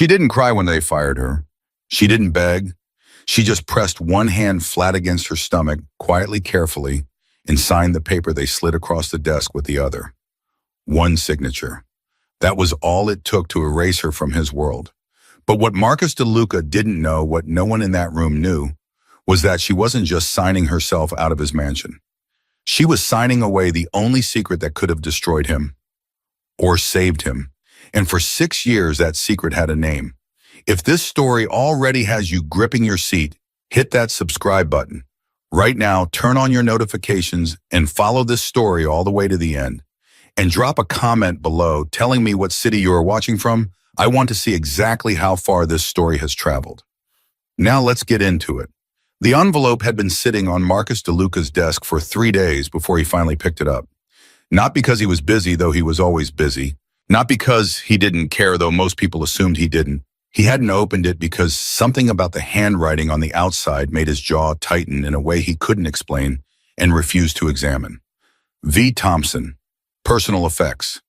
She didn't cry when they fired her. She didn't beg. She just pressed one hand flat against her stomach, quietly, carefully, and signed the paper they slid across the desk with the other. One signature. That was all it took to erase her from his world. But what Marcus DeLuca didn't know, what no one in that room knew, was that she wasn't just signing herself out of his mansion. She was signing away the only secret that could have destroyed him or saved him. And for 6 years, that secret had a name. If this story already has you gripping your seat, hit that subscribe button. Right now, turn on your notifications and follow this story all the way to the end. And drop a comment below telling me what city you are watching from. I want to see exactly how far this story has traveled. Now let's get into it. The envelope had been sitting on Marcus DeLuca's desk for 3 days before he finally picked it up. Not because he was busy, though he was always busy. Not because he didn't care, though most people assumed he didn't. He hadn't opened it because something about the handwriting on the outside made his jaw tighten in a way he couldn't explain and refused to examine. V. Thompson. Personal effects.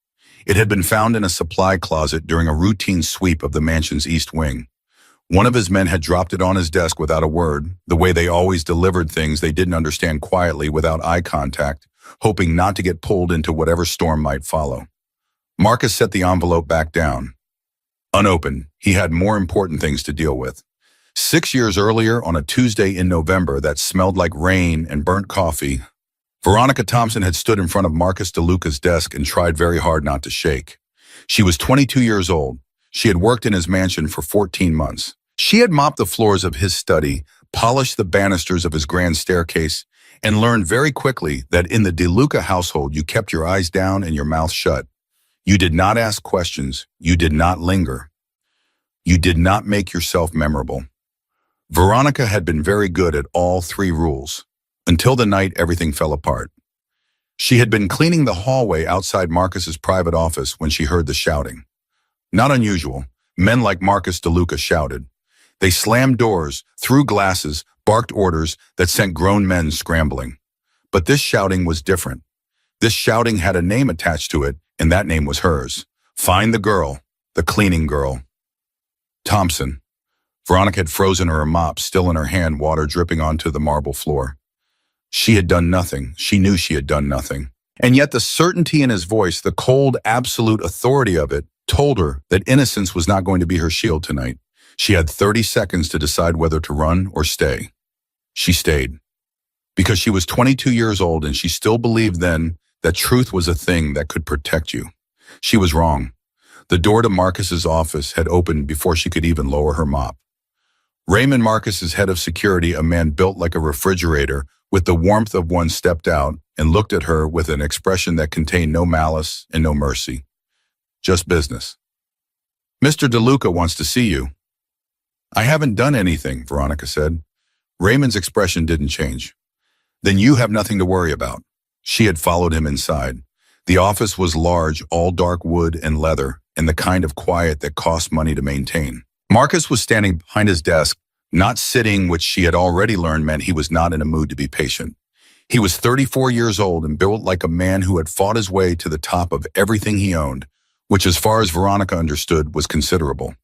It had been found in a supply closet during a routine sweep of the mansion's east wing. One of his men had dropped it on his desk without a word, the way they always delivered things they didn't understand, quietly without eye contact, hoping not to get pulled into whatever storm might follow. Marcus set the envelope back down. Unopened, he had more important things to deal with. 6 years earlier, on a Tuesday in November that smelled like rain and burnt coffee, Veronica Thompson had stood in front of Marcus DeLuca's desk and tried very hard not to shake. She was 22 years old. She had worked in his mansion for 14 months. She had mopped the floors of his study, polished the banisters of his grand staircase, and learned very quickly that in the DeLuca household you kept your eyes down and your mouth shut. You did not ask questions. You did not linger. You did not make yourself memorable. Veronica had been very good at all 3 rules, until the night everything fell apart. She had been cleaning the hallway outside Marcus's private office when she heard the shouting. Not unusual. Men like Marcus DeLuca shouted. They slammed doors, threw glasses, barked orders that sent grown men scrambling. But this shouting was different. This shouting had a name attached to it, and that name was hers. Find the girl, the cleaning girl. Thompson. Veronica had frozen her mop, still in her hand, water dripping onto the marble floor. She had done nothing. She knew she had done nothing. And yet the certainty in his voice, the cold, absolute authority of it, told her that innocence was not going to be her shield tonight. She had 30 seconds to decide whether to run or stay. She stayed. Because she was 22 years old and she still believed then that truth was a thing that could protect you. She was wrong. The door to Marcus's office had opened before she could even lower her mop. Raymond Marcus's head of security, a man built like a refrigerator, with the warmth of one, stepped out and looked at her with an expression that contained no malice and no mercy. Just business. Mr. DeLuca wants to see you. I haven't done anything, Veronica said. Raymond's expression didn't change. Then you have nothing to worry about. She had followed him inside. The office was large, all dark wood and leather, and the kind of quiet that cost money to maintain. Marcus was standing behind his desk, not sitting, which she had already learned meant he was not in a mood to be patient. He was 34 years old and built like a man who had fought his way to the top of everything he owned, which, as far as Veronica understood, was considerable.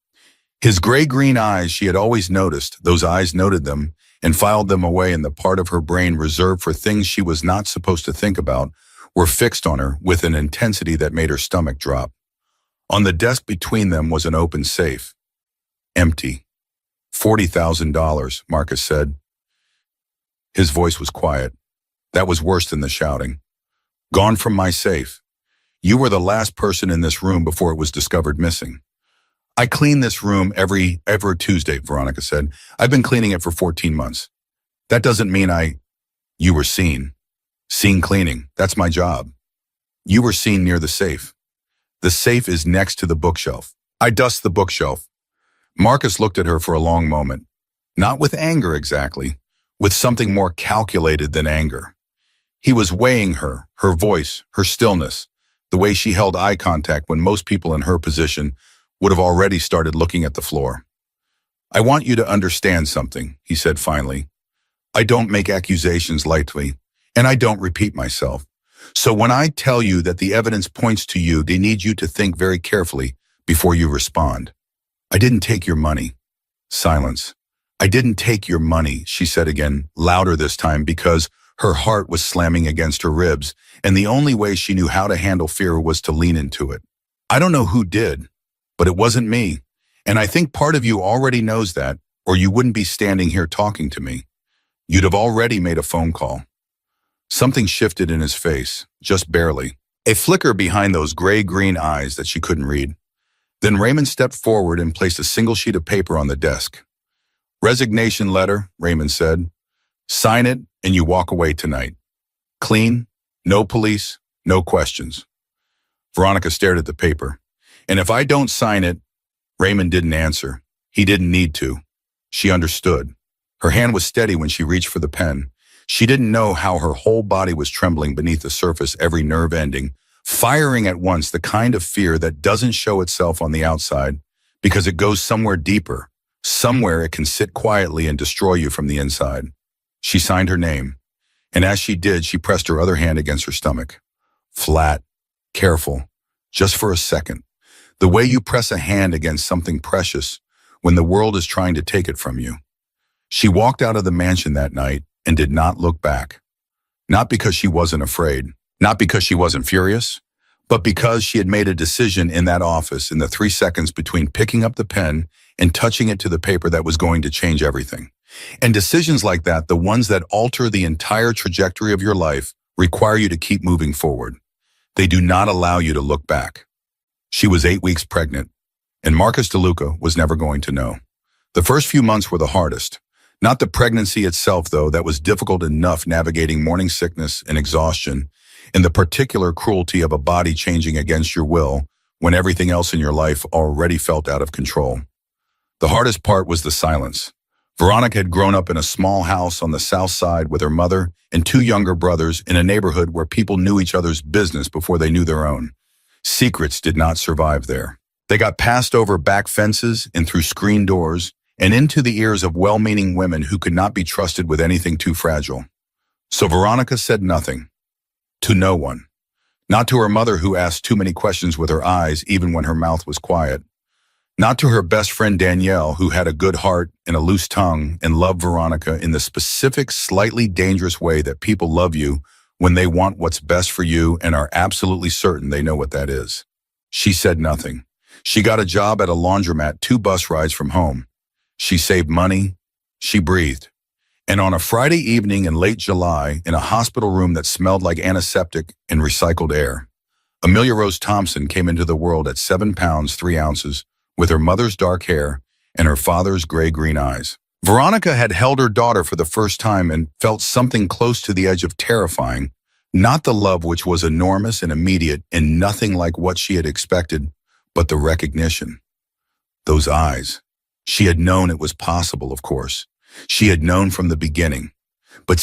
His gray-green eyes, she had always noticed, those eyes noted them and filed them away in the part of her brain reserved for things she was not supposed to think about, were fixed on her with an intensity that made her stomach drop. On the desk between them was an open safe. Empty. $40,000, Marcus said. His voice was quiet. That was worse than the shouting. Gone from my safe. You were the last person in this room before it was discovered missing. I clean this room every Tuesday, Veronica said. I've been cleaning it for 14 months. That doesn't mean You were seen. Seen cleaning. That's my job. You were seen near the safe. The safe is next to the bookshelf. I dust the bookshelf. Marcus looked at her for a long moment. Not with anger exactly, with something more calculated than anger. He was weighing her voice, her stillness, the way she held eye contact when most people in her position would have already started looking at the floor. I want you to understand something, he said finally. I don't make accusations lightly, and I don't repeat myself. So when I tell you that the evidence points to you, they need you to think very carefully before you respond. I didn't take your money. Silence. I didn't take your money, she said again, louder this time because her heart was slamming against her ribs, and the only way she knew how to handle fear was to lean into it. I don't know who did, but it wasn't me. And I think part of you already knows that, or you wouldn't be standing here talking to me. You'd have already made a phone call. Something shifted in his face, just barely. A flicker behind those gray-green eyes that she couldn't read. Then Raymond stepped forward and placed a single sheet of paper on the desk. Resignation letter, Raymond said. Sign it and you walk away tonight. Clean, no police, no questions. Veronica stared at the paper. And if I don't sign it, Raymond didn't answer. He didn't need to. She understood. Her hand was steady when she reached for the pen. She didn't know how her whole body was trembling beneath the surface, every nerve ending, firing at once, the kind of fear that doesn't show itself on the outside because it goes somewhere deeper, somewhere it can sit quietly and destroy you from the inside. She signed her name, and as she did, she pressed her other hand against her stomach. Flat, careful, just for a second. The way you press a hand against something precious when the world is trying to take it from you. She walked out of the mansion that night and did not look back. Not because she wasn't afraid, not because she wasn't furious, but because she had made a decision in that office in the 3 seconds between picking up the pen and touching it to the paper that was going to change everything. And decisions like that, the ones that alter the entire trajectory of your life, require you to keep moving forward. They do not allow you to look back. She was 8 weeks pregnant, and Marcus DeLuca was never going to know. The first few months were the hardest. Not the pregnancy itself, though, that was difficult enough, navigating morning sickness and exhaustion, and the particular cruelty of a body changing against your will when everything else in your life already felt out of control. The hardest part was the silence. Veronica had grown up in a small house on the south side with her mother and 2 younger brothers in a neighborhood where people knew each other's business before they knew their own. Secrets did not survive there. They got passed over back fences and through screen doors and into the ears of well-meaning women who could not be trusted with anything too fragile. So Veronica said nothing. To no one. Not to her mother, who asked too many questions with her eyes even when her mouth was quiet. Not to her best friend Danielle, who had a good heart and a loose tongue and loved Veronica in the specific, slightly dangerous way that people love you when they want what's best for you and are absolutely certain they know what that is. She said nothing. She got a job at a laundromat 2 bus rides from home. She saved money. She breathed. And on a Friday evening in late July, in a hospital room that smelled like antiseptic and recycled air, Amelia Rose Thompson came into the world at 7 pounds 3 ounces, with her mother's dark hair and her father's gray-green eyes. Veronica had held her daughter for the first time and felt something close to the edge of terrifying, not the love which was enormous and immediate and nothing like what she had expected, but the recognition. Those eyes. She had known it was possible, of course. She had known from the beginning. But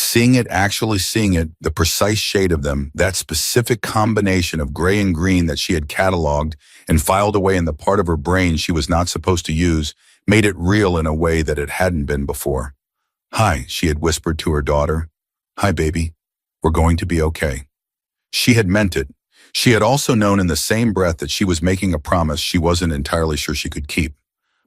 actually seeing it, the precise shade of them, that specific combination of gray and green that she had cataloged and filed away in the part of her brain she was not supposed to use, made it real in a way that it hadn't been before. Hi, she had whispered to her daughter. Hi, baby. We're going to be okay. She had meant it. She had also known in the same breath that she was making a promise she wasn't entirely sure she could keep.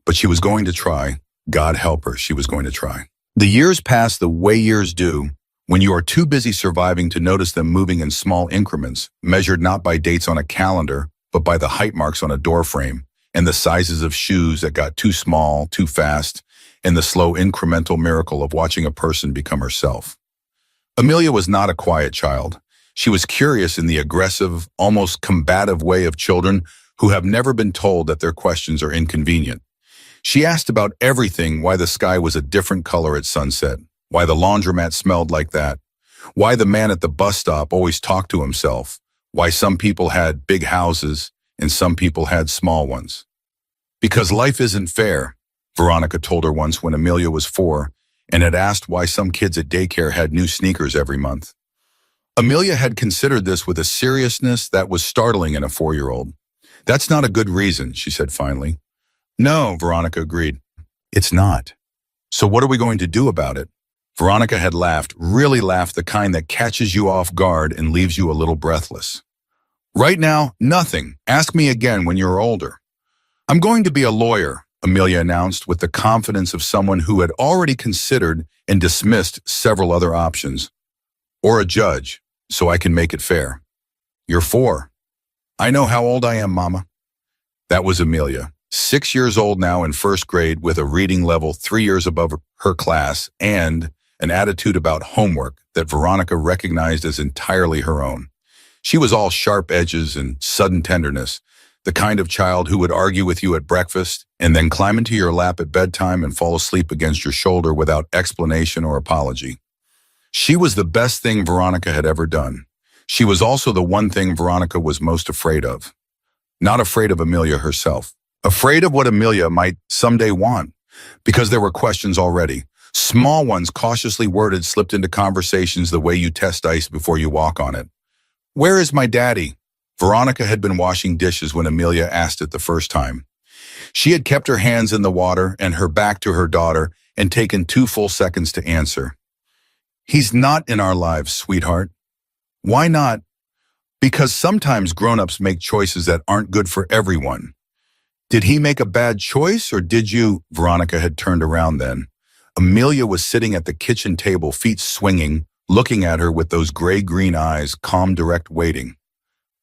But she was going to try. God help her, she was going to try. The years passed the way years do, when you are too busy surviving to notice them moving in small increments, measured not by dates on a calendar, but by the height marks on a door frame, and the sizes of shoes that got too small, too fast, and the slow incremental miracle of watching a person become herself. Amelia was not a quiet child. She was curious in the aggressive, almost combative way of children who have never been told that their questions are inconvenient. She asked about everything: why the sky was a different color at sunset, why the laundromat smelled like that, why the man at the bus stop always talked to himself, why some people had big houses and some people had small ones. Because life isn't fair, Veronica told her once when Amelia was 4 and had asked why some kids at daycare had new sneakers every month. Amelia had considered this with a seriousness that was startling in a 4-year-old. That's not a good reason, she said finally. No, Veronica agreed. It's not. So what are we going to do about it? Veronica had laughed, really laughed, the kind that catches you off guard and leaves you a little breathless. Right now, nothing. Ask me again when you're older. I'm going to be a lawyer. Amelia announced with the confidence of someone who had already considered and dismissed several other options. Or a judge, so I can make it fair. You're 4. I know how old I am, Mama. That was Amelia, 6 years old now in first grade with a reading level 3 years above her class and an attitude about homework that Veronica recognized as entirely her own. She was all sharp edges and sudden tenderness, the kind of child who would argue with you at breakfast and then climb into your lap at bedtime and fall asleep against your shoulder without explanation or apology. She was the best thing Veronica had ever done. She was also the one thing Veronica was most afraid of. Not afraid of Amelia herself. Afraid of what Amelia might someday want, because there were questions already. Small ones cautiously worded slipped into conversations the way you test ice before you walk on it. Where is my daddy? Veronica had been washing dishes when Amelia asked it the first time. She had kept her hands in the water and her back to her daughter and taken 2 full seconds to answer. He's not in our lives, sweetheart. Why not? Because sometimes grown-ups make choices that aren't good for everyone. Did he make a bad choice or did you? Veronica had turned around then. Amelia was sitting at the kitchen table, feet swinging, looking at her with those gray-green eyes, calm, direct, waiting.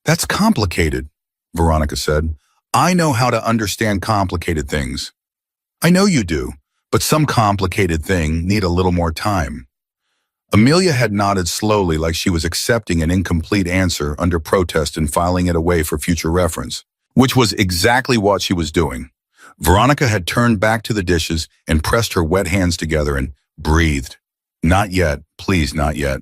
That's complicated, Veronica said. I know how to understand complicated things. I know you do, but some complicated thing need a little more time. Amelia had nodded slowly like she was accepting an incomplete answer under protest and filing it away for future reference, which was exactly what she was doing. Veronica had turned back to the dishes and pressed her wet hands together and breathed. Not yet, please, not yet.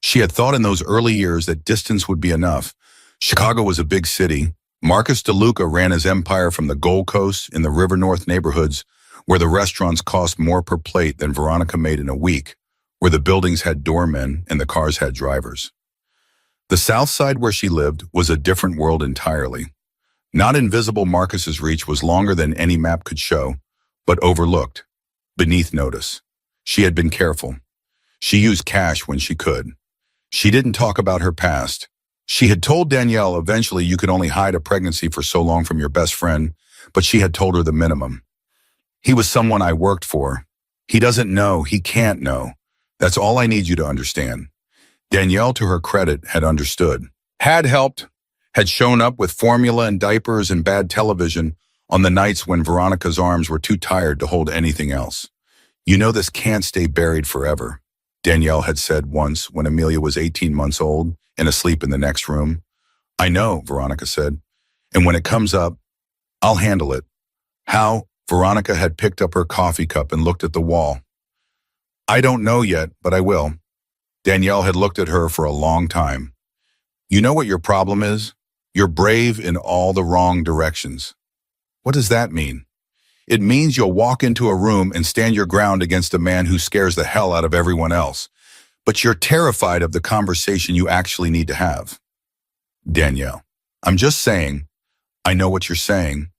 She had thought in those early years that distance would be enough. Chicago was a big city. Marcus DeLuca ran his empire from the Gold Coast in the River North neighborhoods, where the restaurants cost more per plate than Veronica made in a week, where the buildings had doormen and the cars had drivers. The South Side where she lived was a different world entirely. Not invisible, Marcus's reach was longer than any map could show, but overlooked, beneath notice. She had been careful. She used cash when she could. She didn't talk about her past. She had told Danielle eventually you could only hide a pregnancy for so long from your best friend, but she had told her the minimum. He was someone I worked for. He doesn't know, he can't know. That's all I need you to understand. Danielle, to her credit, had understood, had helped, had shown up with formula and diapers and bad television on the nights when Veronica's arms were too tired to hold anything else. You know this can't stay buried forever, Danielle had said once when Amelia was 18 months old and asleep in the next room. I know, Veronica said, and when it comes up, I'll handle it. How? Veronica had picked up her coffee cup and looked at the wall. I don't know yet, but I will. Danielle had looked at her for a long time. You know what your problem is? You're brave in all the wrong directions. What does that mean? It means you'll walk into a room and stand your ground against a man who scares the hell out of everyone else. But you're terrified of the conversation you actually need to have. Danielle, I'm just saying, I know what you're saying.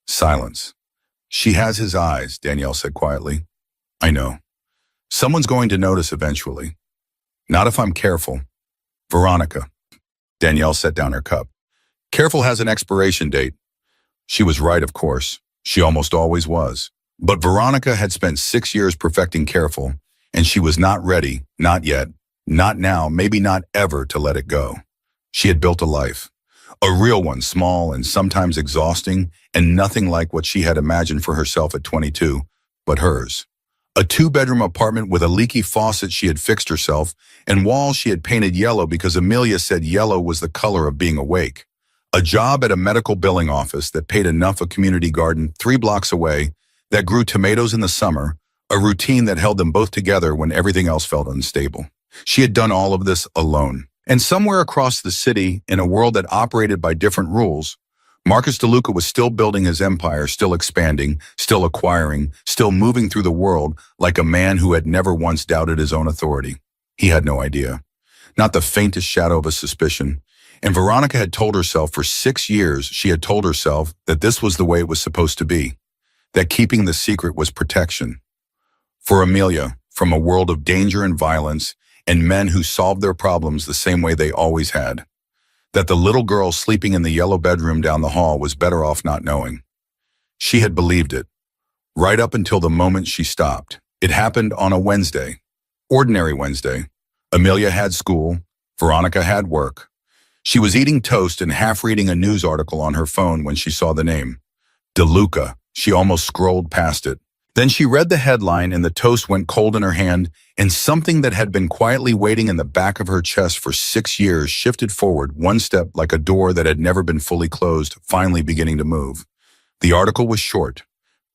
Silence. She has his eyes, Danielle said quietly. I know. Someone's going to notice eventually. Not if I'm careful. Veronica. Danielle set down her cup. Careful has an expiration date. She was right, of course. She almost always was. But Veronica had spent 6 years perfecting careful, and she was not ready, not yet, not now, maybe not ever, to let it go. She had built a life. A real one, small and sometimes exhausting, and nothing like what she had imagined for herself at 22, but hers. A 2-bedroom apartment with a leaky faucet she had fixed herself, and walls she had painted yellow because Amelia said yellow was the color of being awake. A job at a medical billing office that paid enough, a community garden 3 blocks away that grew tomatoes in the summer, a routine that held them both together when everything else felt unstable. She had done all of this alone. And somewhere across the city, in a world that operated by different rules, Marcus DeLuca was still building his empire, still expanding, still acquiring, still moving through the world like a man who had never once doubted his own authority. He had no idea. Not the faintest shadow of a suspicion. And Veronica had told herself for 6 years, she had told herself that this was the way it was supposed to be, that keeping the secret was protection. For Amelia, from a world of danger and violence and men who solved their problems the same way they always had, that the little girl sleeping in the yellow bedroom down the hall was better off not knowing. She had believed it. right up until the moment she stopped. It happened on a Wednesday. Ordinary Wednesday. Amelia had school. Veronica had work. She was eating toast and half reading a news article on her phone when she saw the name. DeLuca. She almost scrolled past it. Then she read the headline and the toast went cold in her hand, and something that had been quietly waiting in the back of her chest for 6 years shifted forward one step like a door that had never been fully closed, finally beginning to move. The article was short.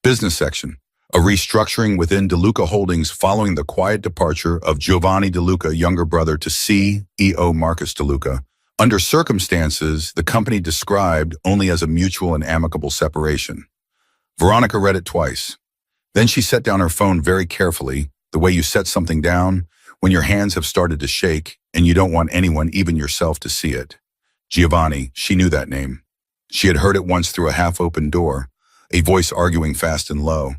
Business section. A restructuring within DeLuca Holdings following the quiet departure of Giovanni DeLuca, younger brother to CEO Marcus DeLuca. Under circumstances the company described only as a mutual and amicable separation. Veronica read it twice. Then she set down her phone very carefully, the way you set something down when your hands have started to shake and you don't want anyone, even yourself, to see it. Giovanni, she knew that name. She had heard it once through a half-open door, a voice arguing fast and low.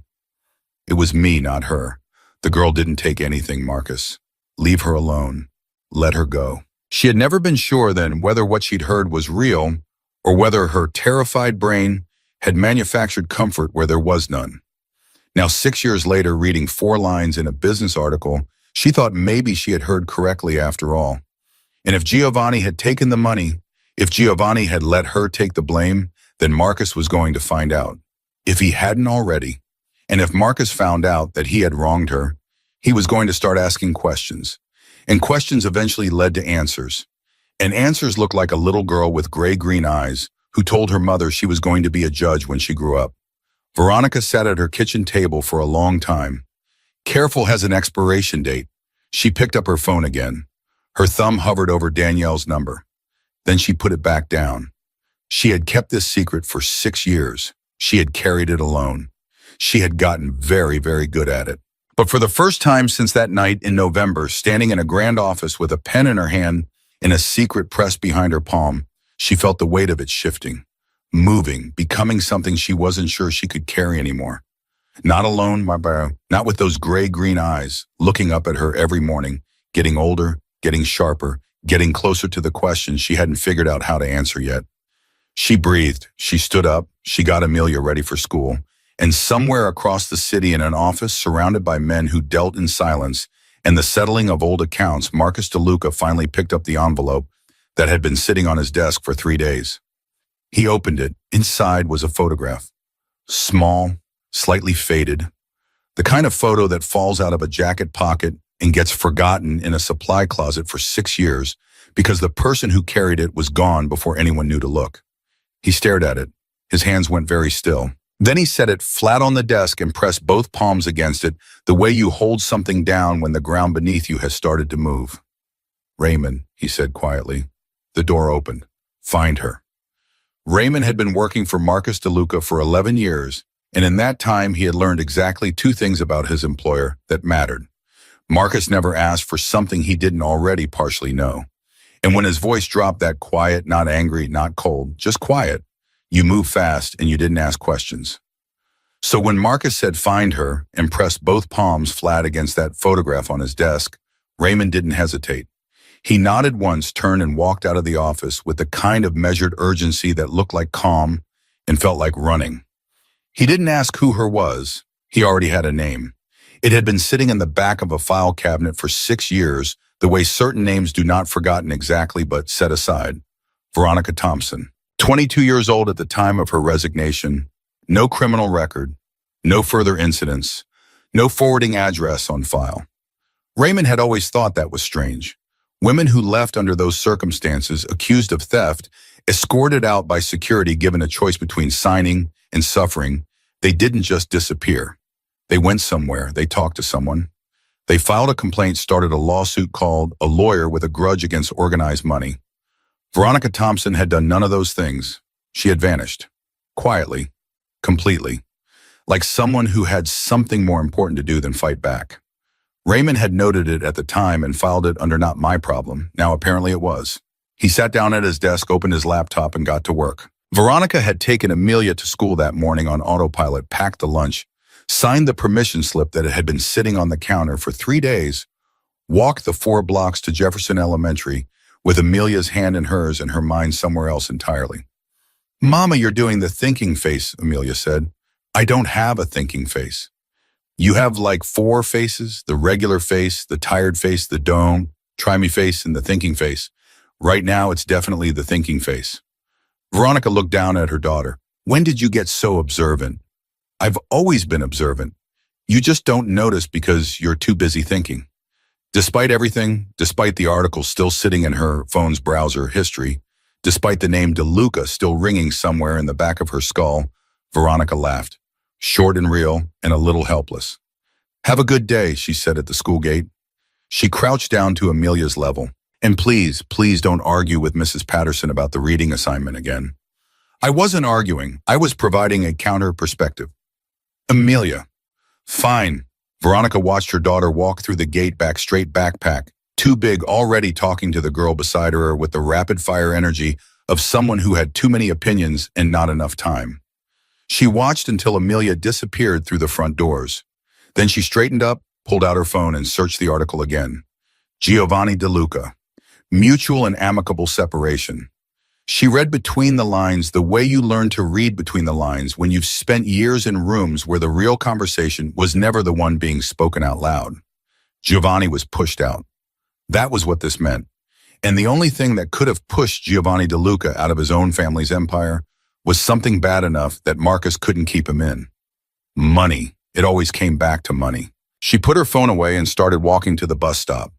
It was me, not her. The girl didn't take anything, Marcus. Leave her alone. Let her go. She had never been sure then whether what she'd heard was real or whether her terrified brain had manufactured comfort where there was none. Now, 6 years later, reading 4 lines in a business article, she thought maybe she had heard correctly after all. And if Giovanni had taken the money, if Giovanni had let her take the blame, then Marcus was going to find out. If he hadn't already, and if Marcus found out that he had wronged her, he was going to start asking questions. And questions eventually led to answers. And answers looked like a little girl with gray-green eyes who told her mother she was going to be a judge when she grew up. Veronica sat at her kitchen table for a long time. Careful has an expiration date. She picked up her phone again. Her thumb hovered over Danielle's number. Then she put it back down. She had kept this secret for 6 years. She had carried it alone. She had gotten very, very good at it. But for the first time since that night in November, standing in a grand office with a pen in her hand and a secret pressed behind her palm, she felt the weight of it shifting. Moving, becoming something she wasn't sure she could carry anymore. Not alone, not with those gray-green eyes, looking up at her every morning, getting older, getting sharper, getting closer to the questions she hadn't figured out how to answer yet. She breathed, she stood up, she got Amelia ready for school, and somewhere across the city in an office surrounded by men who dealt in silence and the settling of old accounts, Marcus DeLuca finally picked up the envelope that had been sitting on his desk for 3 days. He opened it. Inside was a photograph. Small, slightly faded. The kind of photo that falls out of a jacket pocket and gets forgotten in a supply closet for 6 years because the person who carried it was gone before anyone knew to look. He stared at it. His hands went very still. Then he set it flat on the desk and pressed both palms against it, the way you hold something down when the ground beneath you has started to move. Raymond, he said quietly. The door opened. Find her. Raymond had been working for Marcus DeLuca for 11 years, and in that time he had learned exactly 2 things about his employer that mattered. Marcus never asked for something he didn't already partially know. And when his voice dropped that quiet, not angry, not cold, just quiet, you moved fast and you didn't ask questions. So when Marcus said find her and pressed both palms flat against that photograph on his desk, Raymond didn't hesitate. He nodded once, turned and walked out of the office with the kind of measured urgency that looked like calm and felt like running. He didn't ask who her was. He already had a name. It had been sitting in the back of a file cabinet for 6 years, the way certain names do not forgotten exactly but set aside. Veronica Thompson, 22 years old at the time of her resignation, no criminal record, no further incidents, no forwarding address on file. Raymond had always thought that was strange. Women who left under those circumstances, accused of theft, escorted out by security given a choice between signing and suffering, they didn't just disappear. They went somewhere, they talked to someone. They filed a complaint, started a lawsuit, called a lawyer with a grudge against organized money. Veronica Thompson had done none of those things. She had vanished. Quietly. Completely. Like someone who had something more important to do than fight back. Raymond had noted it at the time and filed it under not my problem. Now apparently it was. He sat down at his desk, opened his laptop, and got to work. Veronica had taken Amelia to school that morning on autopilot, packed the lunch, signed the permission slip that had been sitting on the counter for 3 days, walked the 4 blocks to Jefferson Elementary with Amelia's hand in hers and her mind somewhere else entirely. Mama, you're doing the thinking face, Amelia said. I don't have a thinking face. You have like four faces, the regular face, the tired face, the don't try me face, and the thinking face. Right now, it's definitely the thinking face. Veronica looked down at her daughter. When did you get so observant? I've always been observant. You just don't notice because you're too busy thinking. Despite everything, despite the article still sitting in her phone's browser history, despite the name DeLuca still ringing somewhere in the back of her skull, Veronica laughed, short and real and a little helpless. Have a good day, she said at the school gate. She crouched down to Amelia's level. And please, please don't argue with Mrs. Patterson about the reading assignment again. I wasn't arguing. I was providing a counter perspective. Amelia. Fine. Veronica watched her daughter walk through the gate back straight backpack, too big already talking to the girl beside her with the rapid-fire energy of someone who had too many opinions and not enough time. She watched until Amelia disappeared through the front doors. Then she straightened up, pulled out her phone, and searched the article again. Giovanni DeLuca. Mutual and amicable separation. She read between the lines the way you learn to read between the lines when you've spent years in rooms where the real conversation was never the one being spoken out loud. Giovanni was pushed out. That was what this meant. And the only thing that could have pushed Giovanni DeLuca out of his own family's empire was something bad enough that Marcus couldn't keep him in. Money. It always came back to money. She put her phone away and started walking to the bus stop.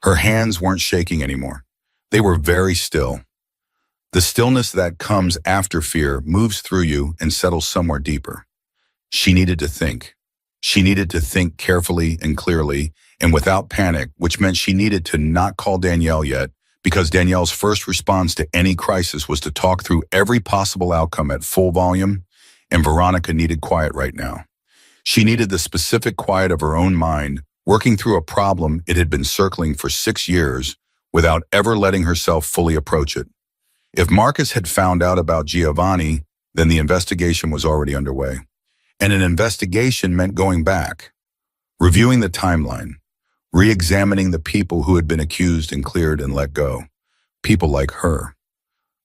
Her hands weren't shaking anymore. They were very still. The stillness that comes after fear moves through you and settles somewhere deeper. She needed to think. She needed to think carefully and clearly and without panic, which meant she needed to not call Danielle yet, because Danielle's first response to any crisis was to talk through every possible outcome at full volume, and Veronica needed quiet right now. She needed the specific quiet of her own mind, working through a problem it had been circling for 6 years without ever letting herself fully approach it. If Marcus had found out about Giovanni, then the investigation was already underway. And an investigation meant going back, reviewing the timeline, re-examining the people who had been accused and cleared and let go. People like her.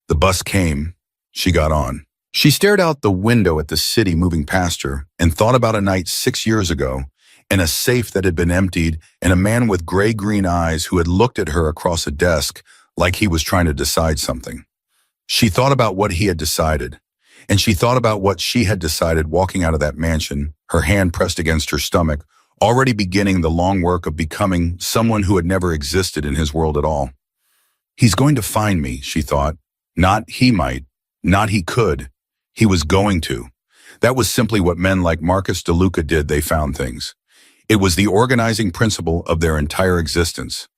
The bus came. She got on. She stared out the window at the city moving past her and thought about a night 6 years ago and a safe that had been emptied and a man with gray-green eyes who had looked at her across a desk like he was trying to decide something. She thought about what he had decided, and she thought about what she had decided walking out of that mansion, her hand pressed against her stomach, already beginning the long work of becoming someone who had never existed in his world at all. He's going to find me, she thought. Not he might, not he could. He was going to. That was simply what men like Marcus DeLuca did. They found things. It was the organizing principle of their entire existence.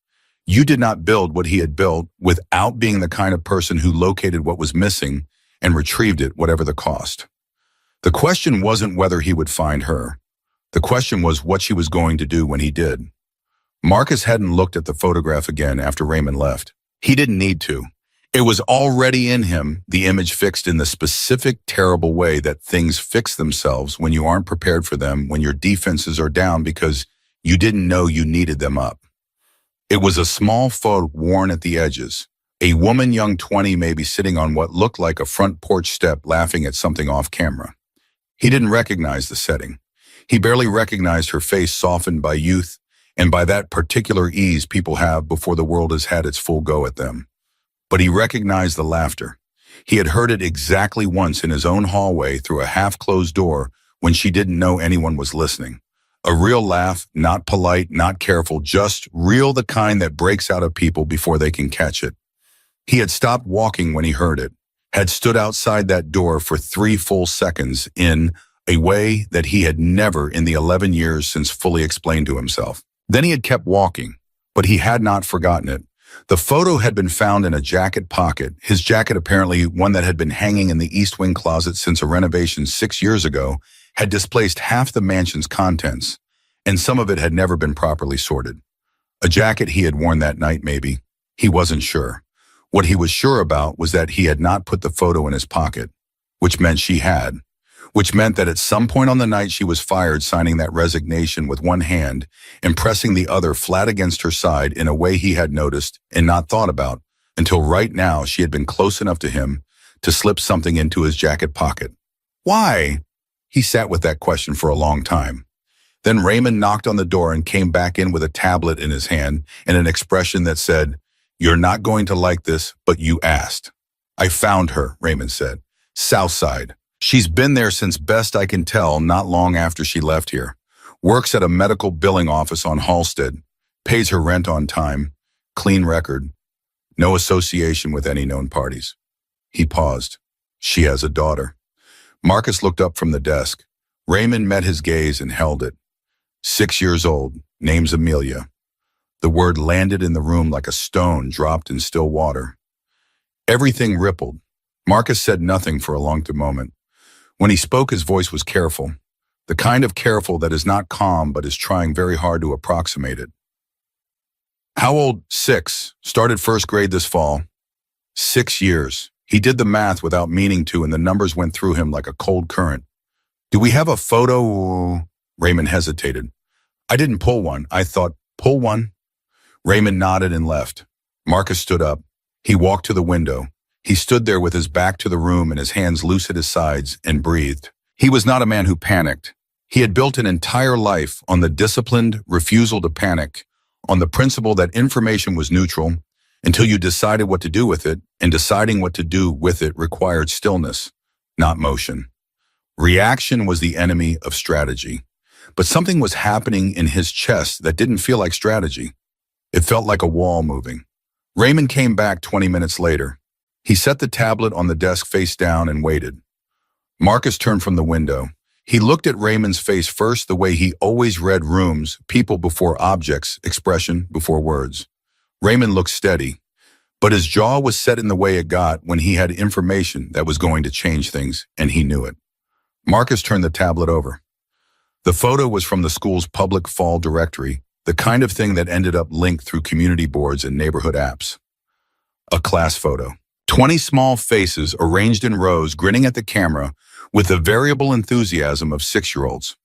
You did not build what he had built without being the kind of person who located what was missing and retrieved it, whatever the cost. The question wasn't whether he would find her. The question was what she was going to do when he did. Marcus hadn't looked at the photograph again after Raymond left. He didn't need to. It was already in him, the image fixed in the specific, terrible way that things fix themselves when you aren't prepared for them, when your defenses are down because you didn't know you needed them up. It was a small photo worn at the edges. A woman, young 20, maybe sitting on what looked like a front porch step laughing at something off camera. He didn't recognize the setting. He barely recognized her face softened by youth and by that particular ease people have before the world has had its full go at them. But he recognized the laughter. He had heard it exactly once in his own hallway through a half-closed door when she didn't know anyone was listening. A real laugh, not polite, not careful, just real, the kind that breaks out of people before they can catch it. He had stopped walking when he heard it, had stood outside that door for 3 full seconds in a way that he had never in the 11 years since fully explained to himself. Then he had kept walking, but he had not forgotten it. The photo had been found in a jacket pocket, his jacket apparently one that had been hanging in the East Wing closet since a renovation 6 years ago, had displaced half the mansion's contents, and some of it had never been properly sorted. A jacket he had worn that night, maybe. He wasn't sure. What he was sure about was that he had not put the photo in his pocket, which meant she had, which meant that at some point on the night she was fired, signing that resignation with one hand and pressing the other flat against her side in a way he had noticed and not thought about until right now she had been close enough to him to slip something into his jacket pocket. Why? He sat with that question for a long time. Then Raymond knocked on the door and came back in with a tablet in his hand and an expression that said, "You're not going to like this, but you asked." "I found her," Raymond said. "Southside. She's been there since best I can tell not long after she left here. Works at a medical billing office on Halstead. Pays her rent on time. Clean record. No association with any known parties." He paused. "She has a daughter." Marcus looked up from the desk. Raymond met his gaze and held it. 6 years old. Name's Amelia. The word landed in the room like a stone dropped in still water. Everything rippled. Marcus said nothing for a long moment. When he spoke, his voice was careful. The kind of careful that is not calm but is trying very hard to approximate it. "How old?" "6. Started first grade this fall." 6 years. He did the math without meaning to, and the numbers went through him like a cold current. "Do we have a photo?" Raymond hesitated. "I didn't pull one. I thought, pull one?" Raymond nodded and left. Marcus stood up. He walked to the window. He stood there with his back to the room and his hands loose at his sides and breathed. He was not a man who panicked. He had built an entire life on the disciplined refusal to panic, on the principle that information was neutral until you decided what to do with it, and deciding what to do with it required stillness, not motion. Reaction was the enemy of strategy. But something was happening in his chest that didn't feel like strategy. It felt like a wall moving. Raymond came back 20 minutes later. He set the tablet on the desk face down and waited. Marcus turned from the window. He looked at Raymond's face first the way he always read rooms, people before objects, expression before words. Raymond looked steady, but his jaw was set in the way it got when he had information that was going to change things, and he knew it. Marcus turned the tablet over. The photo was from the school's public fall directory, the kind of thing that ended up linked through community boards and neighborhood apps. A class photo. 20 small faces arranged in rows grinning at the camera with the variable enthusiasm of 6-year-olds.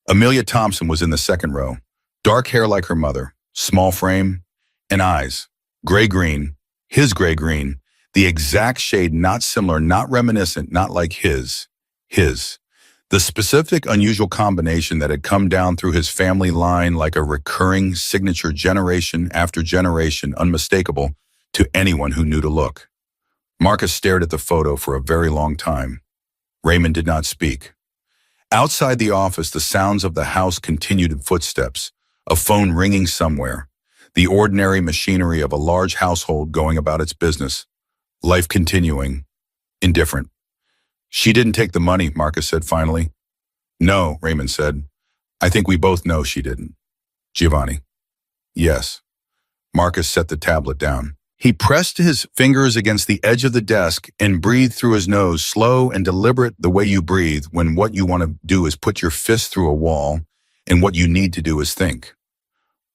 Amelia Thompson was in the second row. Dark hair like her mother, small frame, and eyes. Gray-green, his gray-green, the exact shade not similar, not reminiscent, not like his. The specific unusual combination that had come down through his family line like a recurring signature generation after generation, unmistakable to anyone who knew to look. Marcus stared at the photo for a very long time. Raymond did not speak. Outside the office, the sounds of the house continued in footsteps, a phone ringing somewhere, the ordinary machinery of a large household going about its business, life continuing, indifferent. "She didn't take the money," Marcus said finally. "No," Raymond said. "I think we both know she didn't." "Giovanni." "Yes." Marcus set the tablet down. He pressed his fingers against the edge of the desk and breathed through his nose, slow and deliberate the way you breathe when what you want to do is put your fist through a wall and what you need to do is think.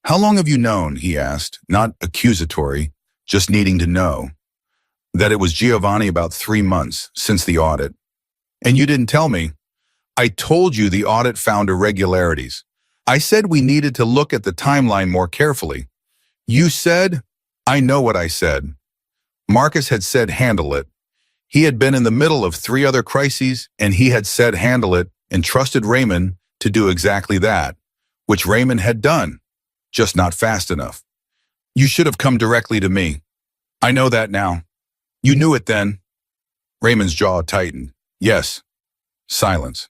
"How long have you known," he asked, not accusatory, just needing to know. "That it was Giovanni about 3 months, since the audit." "And you didn't tell me." "I told you the audit found irregularities. I said we needed to look at the timeline more carefully. You said..." "I know what I said." Marcus had said handle it. He had been in the middle of 3 other crises, and he had said handle it and trusted Raymond to do exactly that, which Raymond had done, just not fast enough. "You should have come directly to me." "I know that now." "You knew it then." Raymond's jaw tightened. "Yes." Silence.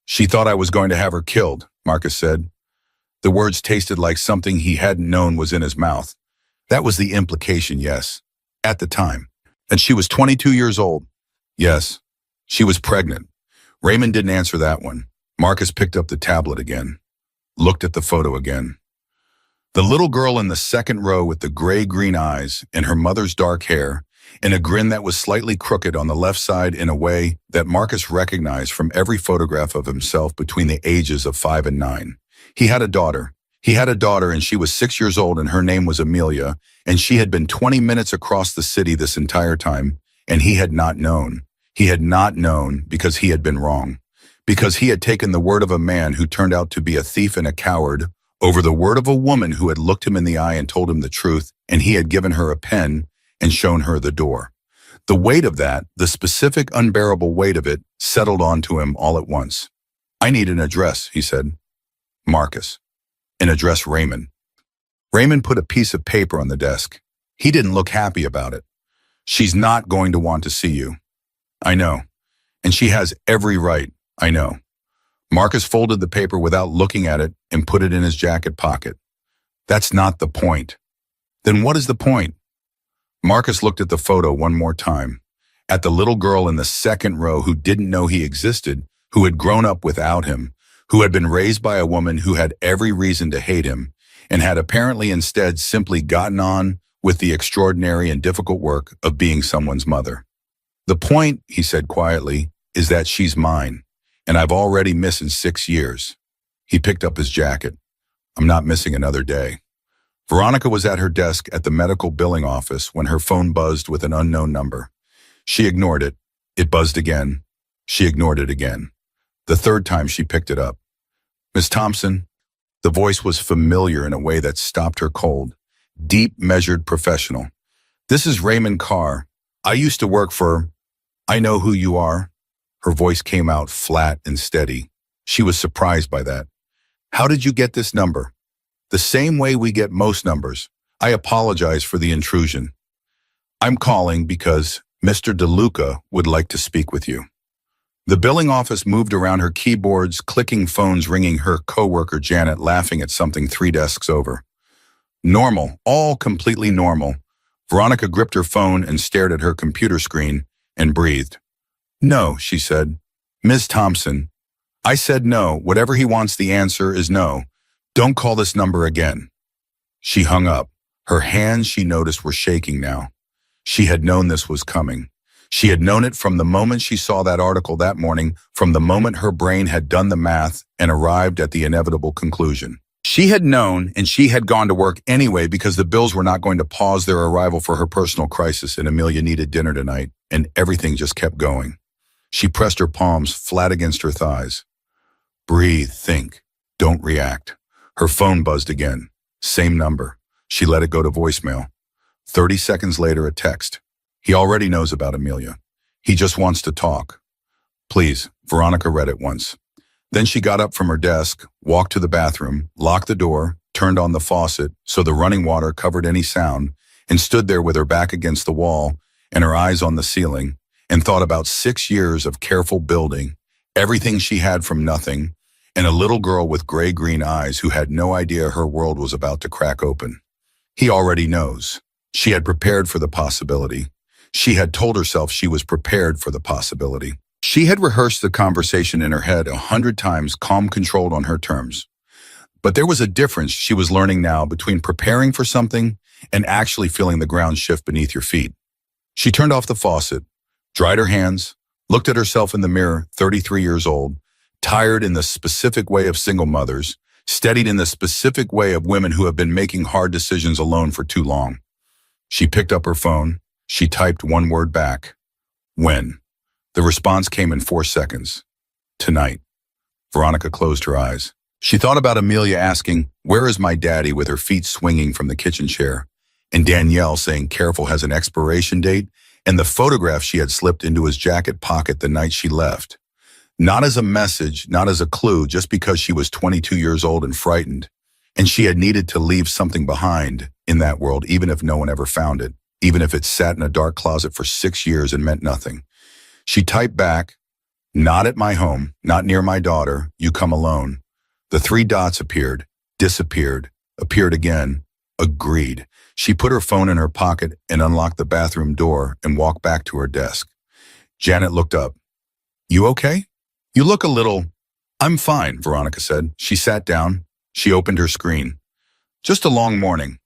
"She thought I was going to have her killed," Marcus said. The words tasted like something he hadn't known was in his mouth. That was the implication, yes. At the time. And she was 22 years old. Yes. She was pregnant. Raymond didn't answer that one. Marcus picked up the tablet again. Looked at the photo again. The little girl in the second row with the gray-green eyes and her mother's dark hair and a grin that was slightly crooked on the left side in a way that Marcus recognized from every photograph of himself between the ages of 5 and 9. He had a daughter. And she was 6 years old and her name was Amelia, and she had been 20 minutes across the city this entire time, and he had not known. He had not known because he had been wrong. Because he had taken the word of a man who turned out to be a thief and a coward over the word of a woman who had looked him in the eye and told him the truth, and he had given her a pen and shown her the door. The weight of that, the specific unbearable weight of it, settled onto him all at once. I need an address, he said. Marcus. An address Raymond. Raymond put a piece of paper on the desk. He didn't look happy about it. She's not going to want to see you. I know. And she has every right, I know. Marcus folded the paper without looking at it and put it in his jacket pocket. That's not the point. Then what is the point? Marcus looked at the photo one more time, at the little girl in the second row who didn't know he existed, who had grown up without him, who had been raised by a woman who had every reason to hate him, and had apparently instead simply gotten on with the extraordinary and difficult work of being someone's mother. The point, he said quietly, is that she's mine, and I've already missed 6 years. He picked up his jacket. I'm not missing another day. Veronica was at her desk at the medical billing office when her phone buzzed with an unknown number. She ignored it. It buzzed again. She ignored it again. The third time she picked it up. Miss Thompson? The voice was familiar in a way that stopped her cold. Deep, measured, professional. This is Raymond Carr. I used to work for... I know who you are. Her voice came out flat and steady. She was surprised by that. How did you get this number? The same way we get most numbers. I apologize for the intrusion. I'm calling because Mr. DeLuca would like to speak with you. The billing office moved around her keyboards, clicking phones ringing, her coworker Janet laughing at something 3 desks over. Normal, all completely normal. Veronica gripped her phone and stared at her computer screen and breathed. No, she said. Ms. Thompson. I said no. Whatever he wants, the answer is no. Don't call this number again. She hung up. Her hands, she noticed, were shaking now. She had known this was coming. She had known it from the moment she saw that article that morning, from the moment her brain had done the math and arrived at the inevitable conclusion. She had known, and she had gone to work anyway because the bills were not going to pause their arrival for her personal crisis, and Amelia needed dinner tonight, and everything just kept going. She pressed her palms flat against her thighs. Breathe, think, don't react. Her phone buzzed again. Same number. She let it go to voicemail. 30 seconds later, a text. He already knows about Amelia. He just wants to talk. Please, Veronica read it once. Then she got up from her desk, walked to the bathroom, locked the door, turned on the faucet so the running water covered any sound, and stood there with her back against the wall and her eyes on the ceiling, and thought about 6 years of careful building, everything she had from nothing, and a little girl with gray-green eyes who had no idea her world was about to crack open. He already knows. She had prepared for the possibility. She had told herself she was prepared for the possibility. She had rehearsed the conversation in her head 100 times, calm, controlled on her terms. But there was a difference she was learning now between preparing for something and actually feeling the ground shift beneath your feet. She turned off the faucet, dried her hands, looked at herself in the mirror, 33 years old, tired in the specific way of single mothers, steadied in the specific way of women who have been making hard decisions alone for too long. She picked up her phone. She typed one word back. When? The response came in 4 seconds. Tonight. Veronica closed her eyes. She thought about Amelia asking, "Where is my daddy?" with her feet swinging from the kitchen chair, and Danielle saying careful has an expiration date, and the photograph she had slipped into his jacket pocket the night she left. Not as a message, not as a clue, just because she was 22 years old and frightened, and she had needed to leave something behind in that world, even if no one ever found it, even if it sat in a dark closet for 6 years and meant nothing. She typed back, "Not at my home, not near my daughter, you come alone." The 3 dots appeared, disappeared, appeared again, agreed. She put her phone in her pocket and unlocked the bathroom door and walked back to her desk. Janet looked up. "You okay? You look a little..." "I'm fine," Veronica said. She sat down. She opened her screen. Just a long morning.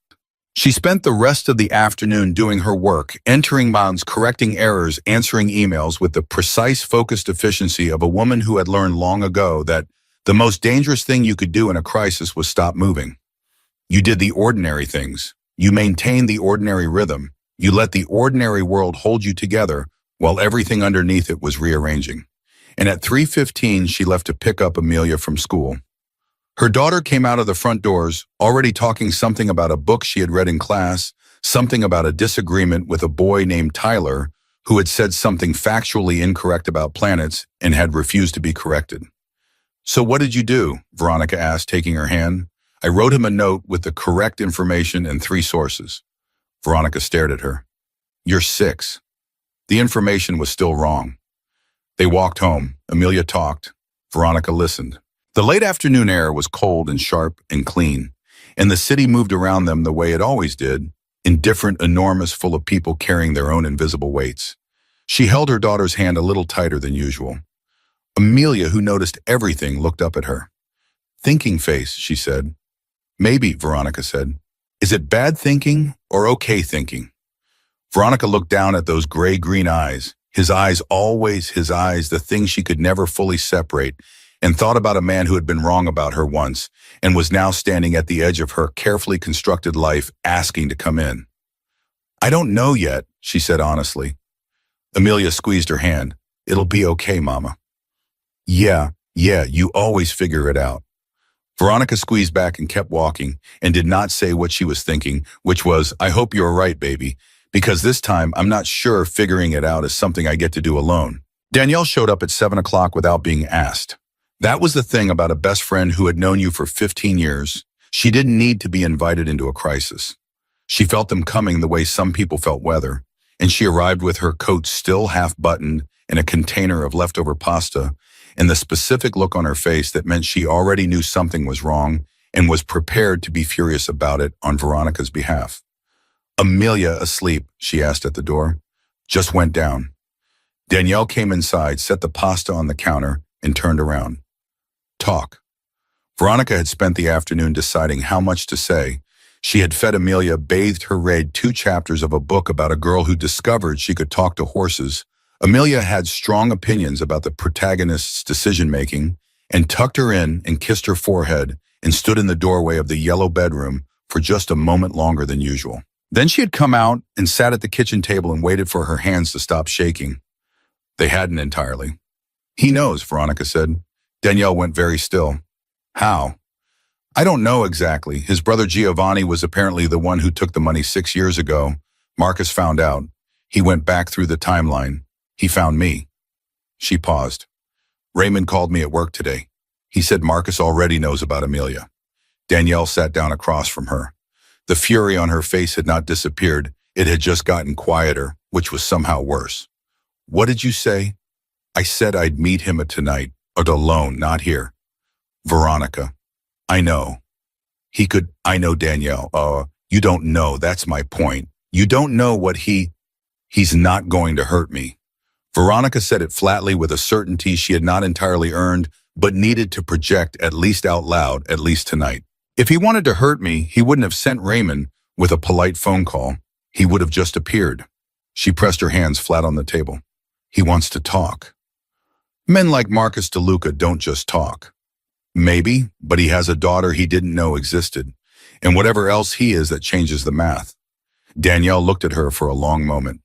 She spent the rest of the afternoon doing her work, entering bounds, correcting errors, answering emails with the precise, focused efficiency of a woman who had learned long ago that the most dangerous thing you could do in a crisis was stop moving. You did the ordinary things. You maintained the ordinary rhythm. You let the ordinary world hold you together while everything underneath it was rearranging. And at 3:15, she left to pick up Amelia from school. Her daughter came out of the front doors, already talking something about a book she had read in class, something about a disagreement with a boy named Tyler, who had said something factually incorrect about planets and had refused to be corrected. "So what did you do?" Veronica asked, taking her hand. "I wrote him a note with the correct information and 3 sources." Veronica stared at her. "You're 6. The information was still wrong." They walked home. Amelia talked. Veronica listened. The late afternoon air was cold and sharp and clean, and the city moved around them the way it always did, indifferent, enormous, full of people carrying their own invisible weights. She held her daughter's hand a little tighter than usual. Amelia, who noticed everything, looked up at her. "Thinking face," she said. "Maybe," Veronica said. "Is it bad thinking or okay thinking?" Veronica looked down at those gray-green eyes, his eyes always his eyes, the thing she could never fully separate, and thought about a man who had been wrong about her once and was now standing at the edge of her carefully constructed life, asking to come in. "I don't know yet," she said honestly. Amelia squeezed her hand. "It'll be okay, Mama." Yeah, you always figure it out." Veronica squeezed back and kept walking and did not say what she was thinking, which was, "I hope you're right, baby, because this time I'm not sure figuring it out is something I get to do alone." Danielle showed up at 7 o'clock without being asked. That was the thing about a best friend who had known you for 15 years. She didn't need to be invited into a crisis. She felt them coming the way some people felt weather, and she arrived with her coat still half-buttoned and a container of leftover pasta, and the specific look on her face that meant she already knew something was wrong and was prepared to be furious about it on Veronica's behalf. "Amelia asleep?" she asked at the door. "Just went down." Danielle came inside, set the pasta on the counter, and turned around. "Talk." Veronica had spent the afternoon deciding how much to say. She had fed Amelia, bathed her, read 2 chapters of a book about a girl who discovered she could talk to horses. Amelia had strong opinions about the protagonist's decision-making and tucked her in and kissed her forehead and stood in the doorway of the yellow bedroom for just a moment longer than usual. Then she had come out and sat at the kitchen table and waited for her hands to stop shaking. They hadn't entirely. "He knows," Veronica said. Danielle went very still. "How?" "I don't know exactly. His brother Giovanni was apparently the one who took the money 6 years ago. Marcus found out. He went back through the timeline. He found me." She paused. "Raymond called me at work today. He said Marcus already knows about Amelia." Danielle sat down across from her. The fury on her face had not disappeared. It had just gotten quieter, which was somehow worse. "What did you say?" "I said I'd meet him at tonight, but alone, not here." "Veronica, I know. He could, I know, Danielle. You don't know, that's my point. You don't know what he's not going to hurt me." Veronica said it flatly with a certainty she had not entirely earned, but needed to project at least out loud, at least tonight. "If he wanted to hurt me, he wouldn't have sent Raymond with a polite phone call. He would have just appeared." She pressed her hands flat on the table. "He wants to talk." "Men like Marcus DeLuca don't just talk." "Maybe, but he has a daughter he didn't know existed, and whatever else he is, that changes the math." Danielle looked at her for a long moment.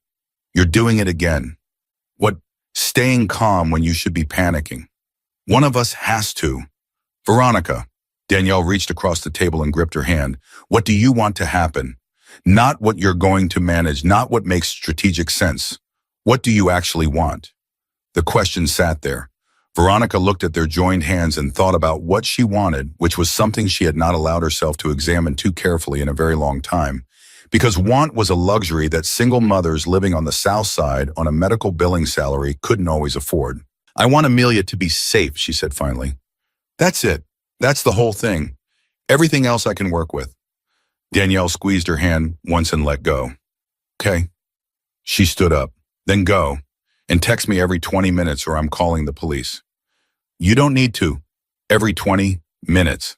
"You're doing it again. What? Staying calm when you should be panicking. One of us has to." "Veronica." Danielle reached across the table and gripped her hand. "What do you want to happen? Not what you're going to manage, not what makes strategic sense. What do you actually want?" The question sat there. Veronica looked at their joined hands and thought about what she wanted, which was something she had not allowed herself to examine too carefully in a very long time, because want was a luxury that single mothers living on the South Side on a medical billing salary couldn't always afford. "I want Amelia to be safe," she said finally. "That's it. That's the whole thing. Everything else I can work with." Danielle squeezed her hand once and let go. "Okay." She stood up. "Then go. And text me every 20 minutes or I'm calling the police." "You don't need to. Every 20 minutes.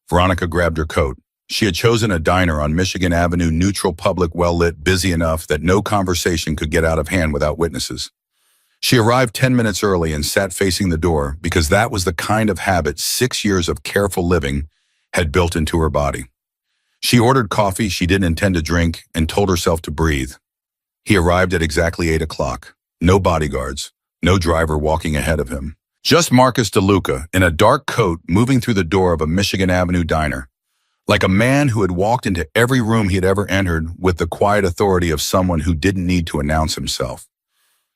Veronica grabbed her coat. She had chosen a diner on Michigan Avenue, neutral, public, well-lit, busy enough that no conversation could get out of hand without witnesses. She arrived 10 minutes early and sat facing the door because that was the kind of habit 6 years of careful living had built into her body. She ordered coffee she didn't intend to drink and told herself to breathe. He arrived at exactly 8 o'clock. No bodyguards, no driver walking ahead of him. Just Marcus DeLuca in a dark coat moving through the door of a Michigan Avenue diner. Like a man who had walked into every room he had ever entered with the quiet authority of someone who didn't need to announce himself.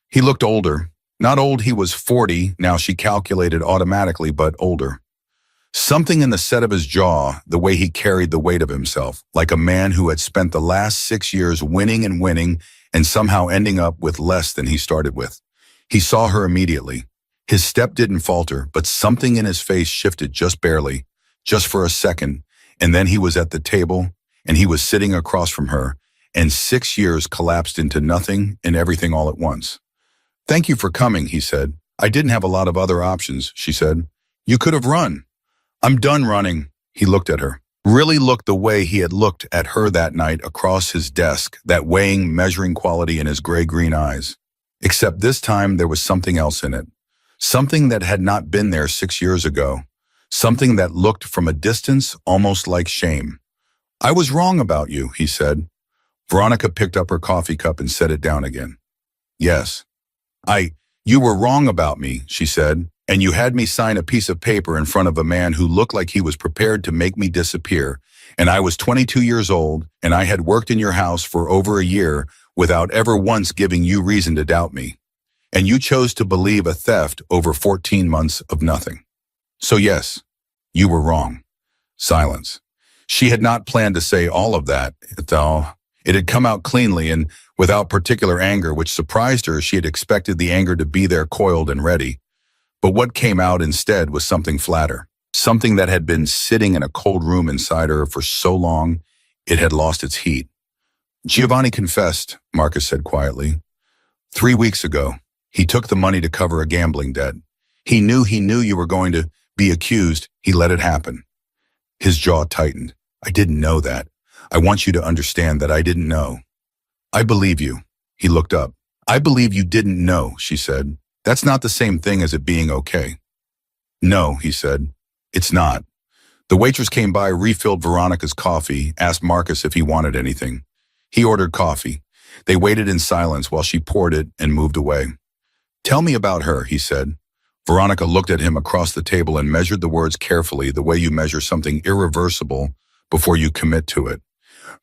He looked older. Not old, he was 40, now she calculated automatically, but older. Something in the set of his jaw, the way he carried the weight of himself, like a man who had spent the last 6 years winning and winning and somehow ending up with less than he started with. He saw her immediately. His step didn't falter, but something in his face shifted just barely, just for a second, and then he was at the table, and he was sitting across from her, and 6 years collapsed into nothing and everything all at once. "Thank you for coming," he said. "I didn't have a lot of other options," she said. "You could have run." "I'm done running." He looked at her. Really looked the way he had looked at her that night across his desk, that weighing, measuring quality in his gray-green eyes. Except this time there was something else in it. Something that had not been there 6 years ago. Something that looked from a distance almost like shame. "I was wrong about you," he said. Veronica picked up her coffee cup and set it down again. "Yes. You were wrong about me," she said, "and you had me sign a piece of paper in front of a man who looked like he was prepared to make me disappear, and I was 22 years old, and I had worked in your house for over a year without ever once giving you reason to doubt me. And you chose to believe a theft over 14 months of nothing. So yes, you were wrong." Silence. She had not planned to say all of that, though. It had come out cleanly and without particular anger, which surprised her. She had expected the anger to be there coiled and ready. But what came out instead was something flatter, something that had been sitting in a cold room inside her for so long it had lost its heat. "Giovanni confessed," Marcus said quietly. "3 weeks ago, he took the money to cover a gambling debt. He knew you were going to be accused. He let it happen." His jaw tightened. "I didn't know that. I want you to understand that I didn't know." "I believe you." He looked up. "I believe you didn't know," she said. "That's not the same thing as it being okay." "No," he said. "It's not." The waitress came by, refilled Veronica's coffee, asked Marcus if he wanted anything. He ordered coffee. They waited in silence while she poured it and moved away. "Tell me about her," he said. Veronica looked at him across the table and measured the words carefully, the way you measure something irreversible before you commit to it.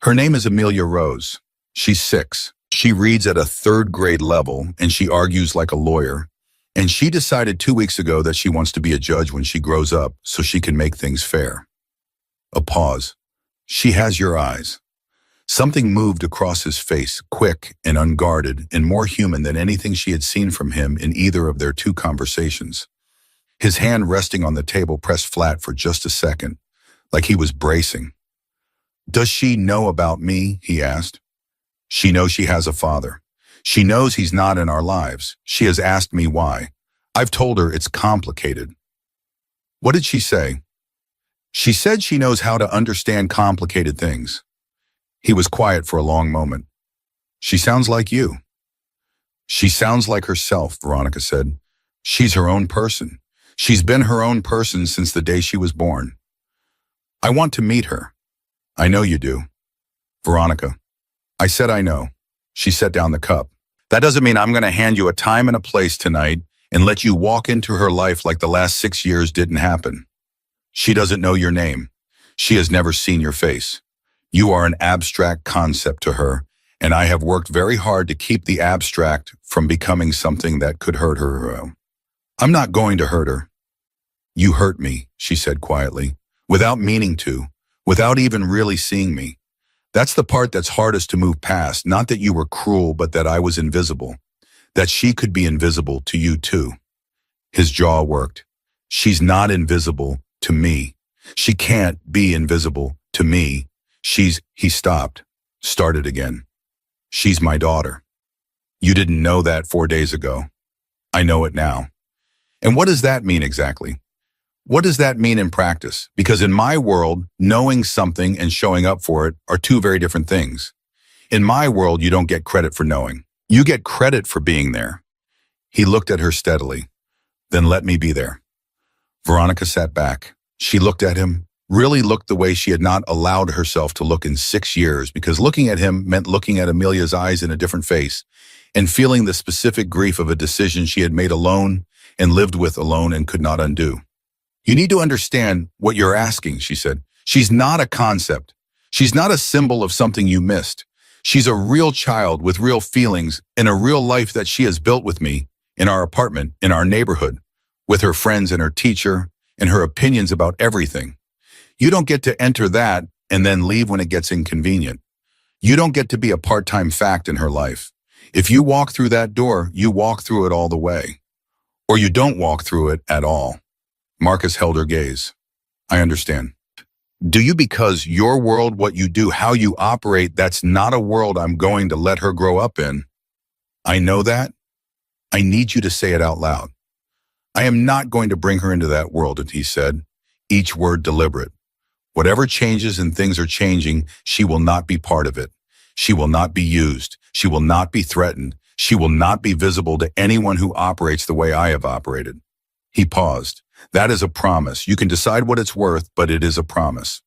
"Her name is Amelia Rose. She's 6. She reads at a 3rd-grade level, and she argues like a lawyer. And she decided 2 weeks ago that she wants to be a judge when she grows up so she can make things fair." A pause. "She has your eyes." Something moved across his face, quick and unguarded, and more human than anything she had seen from him in either of their 2 conversations. His hand resting on the table pressed flat for just a second, like he was bracing. "Does she know about me?" he asked. "She knows she has a father. She knows he's not in our lives. She has asked me why. I've told her it's complicated." "What did she say?" "She said she knows how to understand complicated things." He was quiet for a long moment. "She sounds like you." "She sounds like herself," Veronica said. "She's her own person. She's been her own person since the day she was born." "I want to meet her." "I know you do." "Veronica." "I said I know." She set down the cup. "That doesn't mean I'm going to hand you a time and a place tonight and let you walk into her life like the last 6 years didn't happen. She doesn't know your name. She has never seen your face. You are an abstract concept to her, and I have worked very hard to keep the abstract from becoming something that could hurt her. I'm not going to hurt her." "You hurt me," she said quietly, "without meaning to, without even really seeing me. That's the part that's hardest to move past, not that you were cruel, but that I was invisible, that she could be invisible to you too." His jaw worked. "She's not invisible to me. She can't be invisible to me. He stopped, started again. "She's my daughter. You didn't know that 4 days ago. I know it now." "And what does that mean exactly? What does that mean in practice? Because in my world, knowing something and showing up for it are 2 very different things. In my world, you don't get credit for knowing. You get credit for being there." He looked at her steadily. "Then let me be there." Veronica sat back. She looked at him, really looked the way she had not allowed herself to look in 6 years, because looking at him meant looking at Amelia's eyes in a different face and feeling the specific grief of a decision she had made alone and lived with alone and could not undo. "You need to understand what you're asking," she said. "She's not a concept. She's not a symbol of something you missed. She's a real child with real feelings and a real life that she has built with me, in our apartment, in our neighborhood, with her friends and her teacher, and her opinions about everything. You don't get to enter that and then leave when it gets inconvenient. You don't get to be a part-time fact in her life. If you walk through that door, you walk through it all the way. Or you don't walk through it at all. Marcus held her gaze. I understand. Do you? Because your world, what you do, how you operate, that's not a world I'm going to let her grow up in. I know that. I need you to say it out loud. I am not going to bring her into that world, he said, each word deliberate. Whatever changes and things are changing, she will not be part of it. She will not be used. She will not be threatened. She will not be visible to anyone who operates the way I have operated. He paused. That is a promise. You can decide what it's worth, but it is a promise.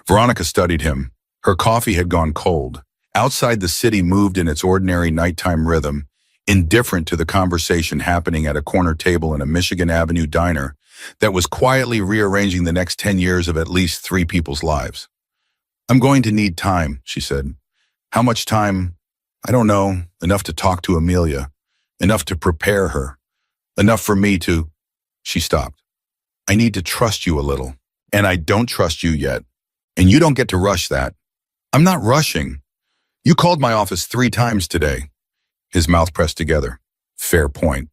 Veronica studied him. Her coffee had gone cold. Outside, the city moved in its ordinary nighttime rhythm, indifferent to the conversation happening at a corner table in a Michigan Avenue diner that was quietly rearranging the next 10 years of at least 3 people's lives. I'm going to need time, she said. How much time? I don't know. Enough to talk to Amelia. Enough to prepare her. Enough for me to... She stopped. I need to trust you a little. And I don't trust you yet. And you don't get to rush that. I'm not rushing. You called my office 3 times today. His mouth pressed together. Fair point.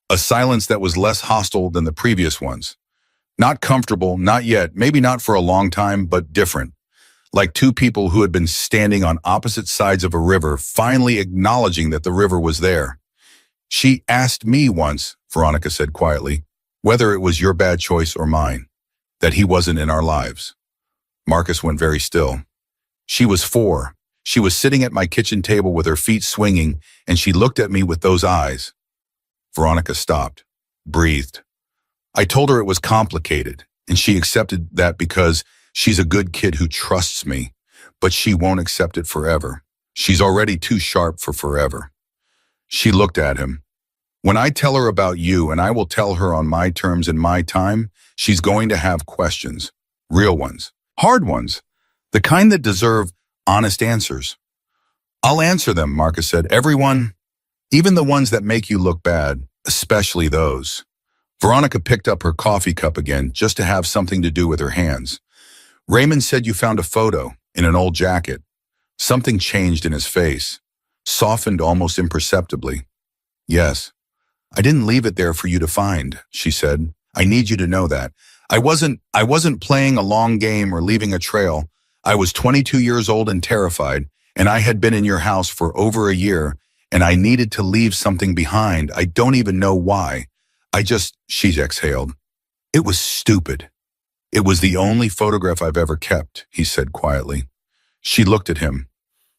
A silence that was less hostile than the previous ones. Not comfortable, not yet, maybe not for a long time, but different. Like 2 people who had been standing on opposite sides of a river, finally acknowledging that the river was there. She asked me once, Veronica said quietly, whether it was your bad choice or mine, that he wasn't in our lives. Marcus went very still. She was 4. She was sitting at my kitchen table with her feet swinging, and she looked at me with those eyes. Veronica stopped, breathed. I told her it was complicated, and she accepted that because she's a good kid who trusts me, but she won't accept it forever. She's already too sharp for forever. She looked at him. When I tell her about you, and I will tell her on my terms and my time, she's going to have questions. Real ones. Hard ones. The kind that deserve honest answers. I'll answer them, Marcus said. Everyone, even the ones that make you look bad, especially those. Veronica picked up her coffee cup again just to have something to do with her hands. Raymond said you found a photo in an old jacket. Something changed in his face, softened almost imperceptibly. Yes. I didn't leave it there for you to find, she said. I need you to know that. I wasn't playing a long game or leaving a trail. I was 22 years old and terrified, and I had been in your house for over a year, and I needed to leave something behind. I don't even know why. She exhaled. It was stupid. It was the only photograph I've ever kept, he said quietly. She looked at him.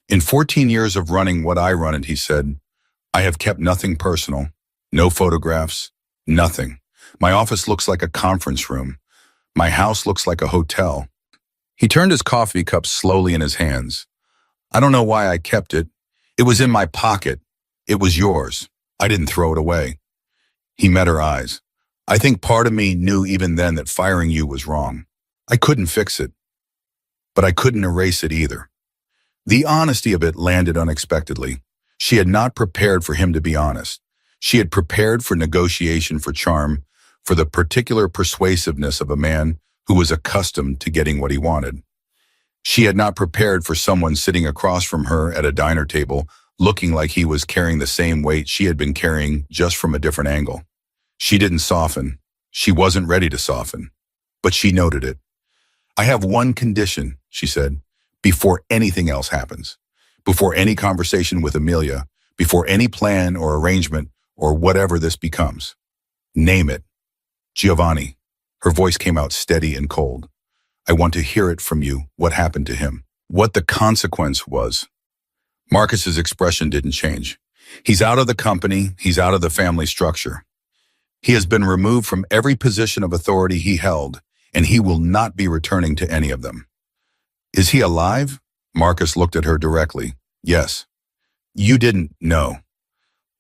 In 14 years of running what I run it, he said, I have kept nothing personal. No photographs, nothing. My office looks like a conference room. My house looks like a hotel. He turned his coffee cup slowly in his hands. I don't know why I kept it. It was in my pocket. It was yours. I didn't throw it away. He met her eyes. I think part of me knew even then that firing you was wrong. I couldn't fix it. But I couldn't erase it either. The honesty of it landed unexpectedly. She had not prepared for him to be honest. She had prepared for negotiation, for charm, for the particular persuasiveness of a man who was accustomed to getting what he wanted. She had not prepared for someone sitting across from her at a diner table, looking like he was carrying the same weight she had been carrying, just from a different angle. She didn't soften. She wasn't ready to soften. But she noted it. I have one condition, she said, before anything else happens. Before any conversation with Amelia, before any plan or arrangement or whatever this becomes. Name it. Giovanni. Her voice came out steady and cold. I want to hear it from you, what happened to him, what the consequence was. Marcus's expression didn't change. He's out of the company, he's out of the family structure. He has been removed from every position of authority he held, and he will not be returning to any of them. Is he alive? Marcus looked at her directly. Yes. You didn't know.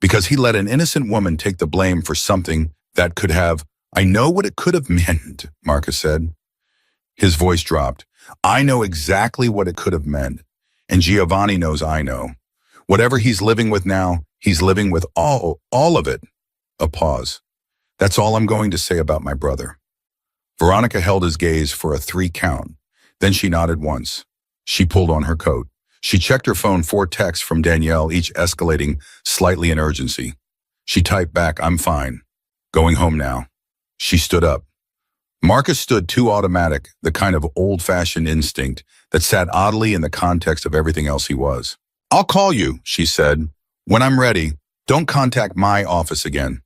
Because he let an innocent woman take the blame for something that could have... I know what it could have meant, Marcus said. His voice dropped. I know exactly what it could have meant. And Giovanni knows I know. Whatever he's living with now, he's living with all of it. A pause. That's all I'm going to say about my brother. Veronica held his gaze for a 3 count. Then she nodded once. She pulled on her coat. She checked her phone, 4 texts from Danielle, each escalating slightly in urgency. She typed back, "I'm fine. Going home now." She stood up. Marcus stood too automatic, the kind of old-fashioned instinct that sat oddly in the context of everything else he was. "I'll call you," she said. "When I'm ready. Don't contact my office again."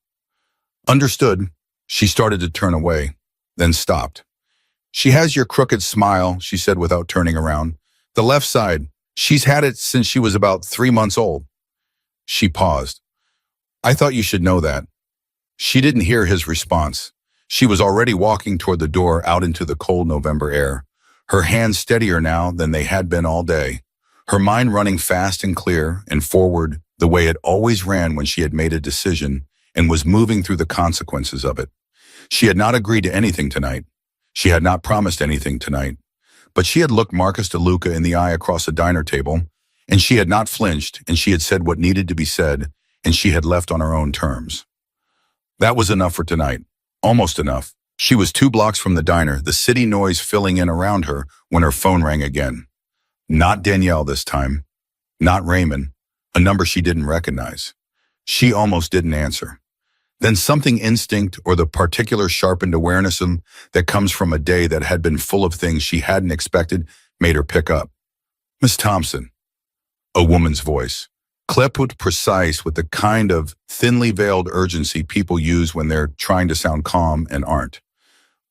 "Understood." She started to turn away, then stopped. "She has your crooked smile," she said without turning around. "The left side. She's had it since she was about 3 months old." She paused. "I thought you should know that." She didn't hear his response. She was already walking toward the door out into the cold November air, her hands steadier now than they had been all day, her mind running fast and clear and forward the way it always ran when she had made a decision and was moving through the consequences of it. She had not agreed to anything tonight. She had not promised anything tonight. But she had looked Marcus DeLuca in the eye across a diner table, and she had not flinched, and she had said what needed to be said, and she had left on her own terms. That was enough for tonight. Almost enough. She was 2 blocks from the diner, the city noise filling in around her when her phone rang again. Not Danielle this time. Not Raymond, a number she didn't recognize. She almost didn't answer. Then something instinct or the particular sharpened awareness that comes from a day that had been full of things she hadn't expected made her pick up. "Miss Thompson." A woman's voice, clipped but precise with the kind of thinly veiled urgency people use when they're trying to sound calm and aren't.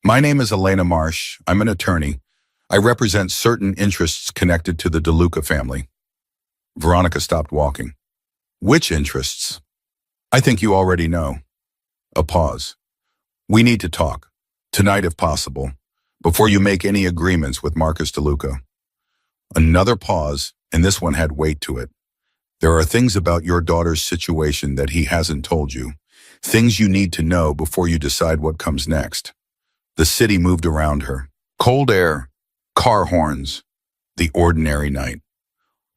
"My name is Elena Marsh. I'm an attorney. I represent certain interests connected to the DeLuca family." Veronica stopped walking. "Which interests?" "I think you already know." A pause. "We need to talk. Tonight if possible. Before you make any agreements with Marcus DeLuca." Another pause, and this one had weight to it. "There are things about your daughter's situation that he hasn't told you. Things you need to know before you decide what comes next." The city moved around her. Cold air, car horns, the ordinary night.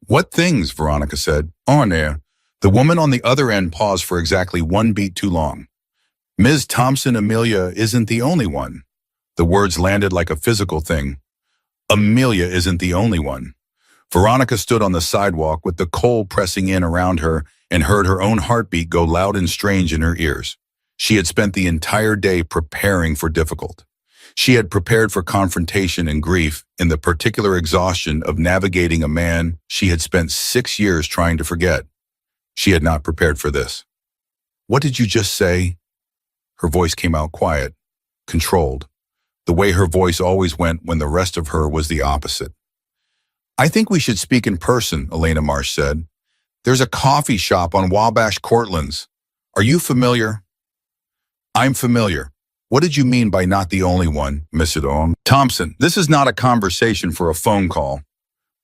"What things?" Veronica said. "On air." The woman on the other end paused for exactly 1 beat too long. "Ms. Thompson, Amelia isn't the only one." The words landed like a physical thing. Amelia isn't the only one. Veronica stood on the sidewalk with the cold pressing in around her and heard her own heartbeat go loud and strange in her ears. She had spent the entire day preparing for difficult. She had prepared for confrontation and grief in the particular exhaustion of navigating a man she had spent 6 years trying to forget. She had not prepared for this. "What did you just say?" Her voice came out quiet, controlled, the way her voice always went when the rest of her was the opposite. "I think we should speak in person," Elena Marsh said. "There's a coffee shop on Wabash Cortlands. Are you familiar?" "I'm familiar. What did you mean by not the only one, Miss Thompson? This is not a conversation for a phone call."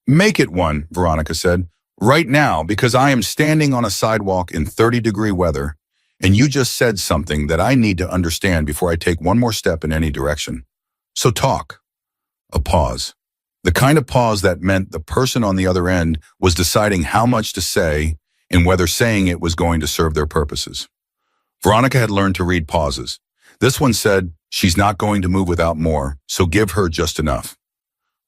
"Make it one," Veronica said. "Right now, because I am standing on a sidewalk in 30-degree weather, and you just said something that I need to understand before I take one more step in any direction. So talk." A pause. The kind of pause that meant the person on the other end was deciding how much to say and whether saying it was going to serve their purposes. Veronica had learned to read pauses. This one said, "She's not going to move without more, so give her just enough."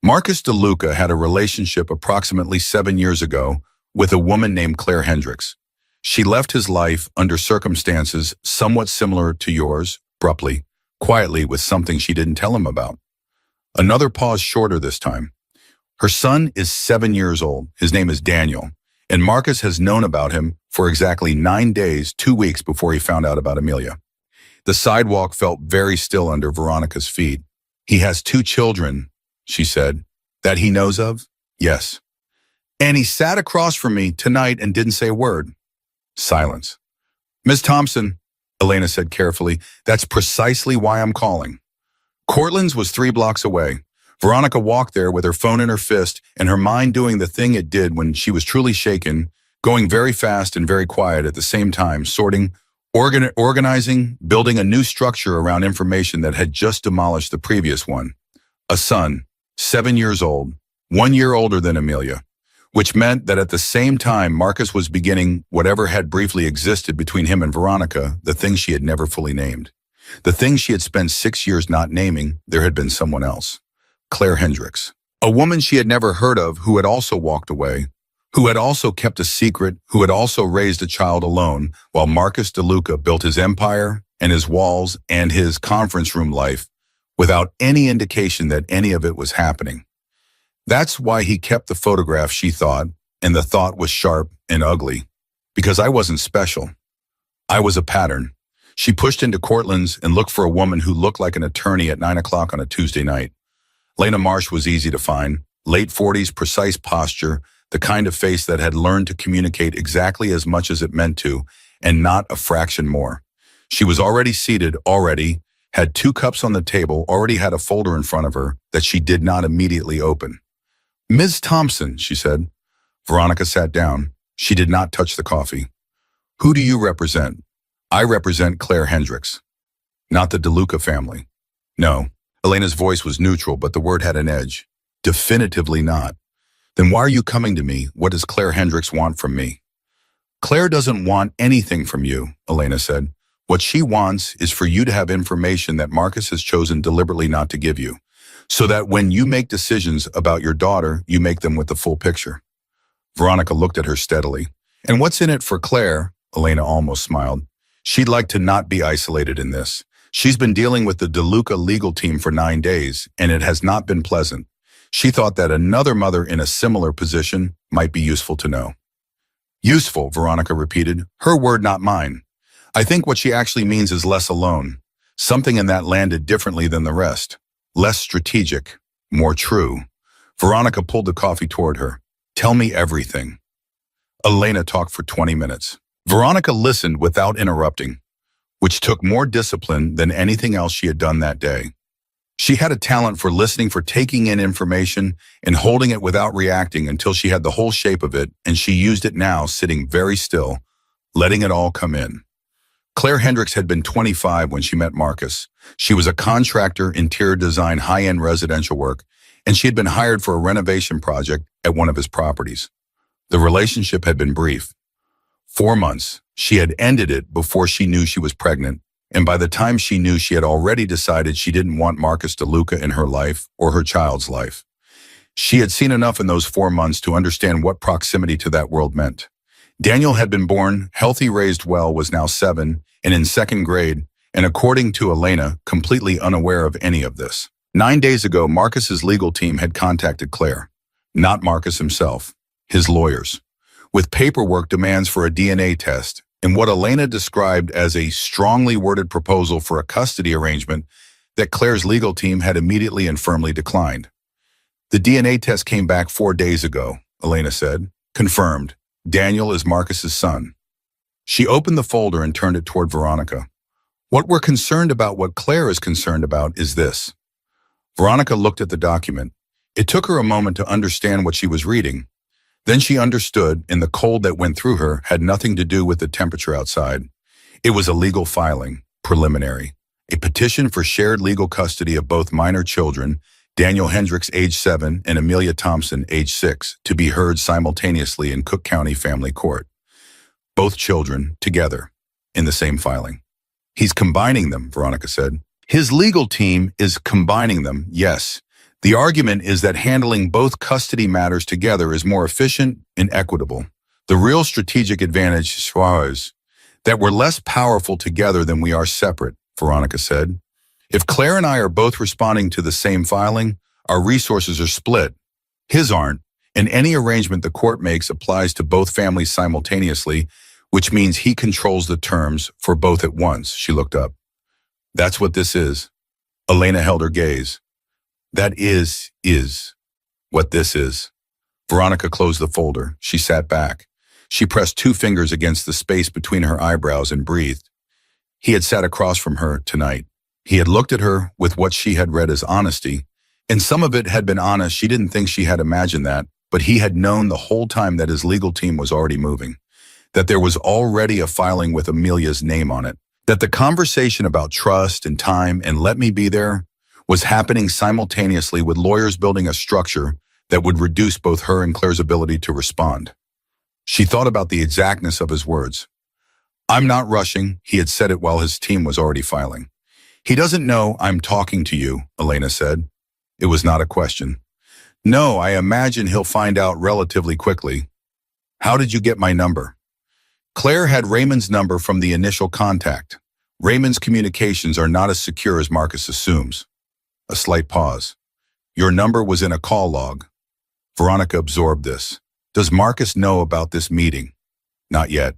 Marcus DeLuca had a relationship approximately 7 years ago with a woman named Claire Hendricks. She left his life under circumstances somewhat similar to yours, abruptly, quietly with something she didn't tell him about. Another pause, shorter this time. Her son is 7 years old. His name is Daniel, and Marcus has known about him for exactly 9 days, 2 weeks before he found out about Amelia. The sidewalk felt very still under Veronica's feet. "He has 2 children, she said. "That he knows of?" "Yes." "And he sat across from me tonight and didn't say a word." Silence. "Miss Thompson," Elena said carefully, "that's precisely why I'm calling." Cortland's was 3 blocks away. Veronica walked there with her phone in her fist and her mind doing the thing it did when she was truly shaken, going very fast and very quiet at the same time, sorting, organizing, building a new structure around information that had just demolished the previous one. A son, 7 years old, 1 year older than Amelia. which meant that at the same time Marcus was beginning whatever had briefly existed between him and Veronica, the thing she had never fully named. The thing she had spent 6 years not naming, there had been someone else. Claire Hendricks. A woman she had never heard of who had also walked away, who had also kept a secret, who had also raised a child alone, while Marcus DeLuca built his empire and his walls and his conference room life without any indication that any of it was happening. That's why he kept the photograph, she thought, and the thought was sharp and ugly. Because I wasn't special. I was a pattern. She pushed into Cortland's and looked for a woman who looked like an attorney at 9 o'clock on a Tuesday night. Lena Marsh was easy to find. Late 40s, precise posture, the kind of face that had learned to communicate exactly as much as it meant to, and not a fraction more. She was already seated, had 2 cups on the table, already had a folder in front of her that she did not immediately open. "Ms. Thompson," she said. Veronica sat down. She did not touch the coffee. "Who do you represent?" "I represent Claire Hendricks." "Not the DeLuca family." "No." Elena's voice was neutral, but the word had an edge. "Definitively not." "Then why are you coming to me? What does Claire Hendricks want from me?" "Claire doesn't want anything from you," Elena said. "What she wants is for you to have information that Marcus has chosen deliberately not to give you, so that when you make decisions about your daughter, you make them with the full picture." Veronica looked at her steadily. "And what's in it for Claire?" Elena almost smiled. "She'd like to not be isolated in this. She's been dealing with the DeLuca legal team for 9 days, and it has not been pleasant. She thought that another mother in a similar position might be useful to know." "Useful," Veronica repeated. "Her word, not mine. I think what she actually means is less alone. Something in that landed differently than the rest. Less strategic, more true." Veronica pulled the coffee toward her. "Tell me everything." Elena talked for 20 minutes. Veronica listened without interrupting, which took more discipline than anything else she had done that day. She had a talent for listening, for taking in information and holding it without reacting until she had the whole shape of it, and she used it now, sitting very still, letting it all come in. Claire Hendricks had been 25 when she met Marcus. She was a contractor, interior design, high-end residential work, and she had been hired for a renovation project at one of his properties. The relationship had been brief. 4 months. She had ended it before she knew she was pregnant, and by the time she knew, she had already decided she didn't want Marcus DeLuca in her life or her child's life. She had seen enough in those 4 months to understand what proximity to that world meant. Daniel had been born, healthy, raised well, was now 7 and in 2nd grade, and according to Elena, completely unaware of any of this. 9 days ago, Marcus's legal team had contacted Claire. Not Marcus himself, his lawyers, with paperwork demands for a DNA test and what Elena described as a strongly worded proposal for a custody arrangement that Claire's legal team had immediately and firmly declined. "The DNA test came back 4 days ago," Elena said. "Confirmed. Daniel is Marcus's son." She opened the folder and turned it toward Veronica. "What we're concerned about, what Claire is concerned about, is this." Veronica looked at the document. It took her a moment to understand what she was reading. Then she understood, and the cold that went through her had nothing to do with the temperature outside. It was a legal filing, preliminary, a petition for shared legal custody of both minor children, Daniel Hendricks, age 7, and Amelia Thompson, age 6, to be heard simultaneously in Cook County Family Court. Both children, together, in the same filing. "He's combining them," Veronica said. "His legal team is combining them, yes. The argument is that handling both custody matters together is more efficient and equitable. The real strategic advantage is that we're less powerful together than we are separate," Veronica said. "If Claire and I are both responding to the same filing, our resources are split. His aren't, and any arrangement the court makes applies to both families simultaneously, which means he controls the terms for both at once." She looked up. "That's what this is." Elena held her gaze. "That is what this is." Veronica closed the folder. She sat back. She pressed 2 fingers against the space between her eyebrows and breathed. He had sat across from her tonight. He had looked at her with what she had read as honesty, and some of it had been honest. She didn't think she had imagined that, but he had known the whole time that his legal team was already moving, that there was already a filing with Amelia's name on it, that the conversation about trust and time and let me be there was happening simultaneously with lawyers building a structure that would reduce both her and Claire's ability to respond. She thought about the exactness of his words. "I'm not rushing," he had said it while his team was already filing. "He doesn't know I'm talking to you," Elena said. It was not a question. "No, I imagine he'll find out relatively quickly." "How did you get my number?" Claire had Raymond's number from the initial contact. Raymond's communications are not as secure as Marcus assumes. A slight pause. "Your number was in a call log." Veronica absorbed this. "Does Marcus know about this meeting?" "Not yet."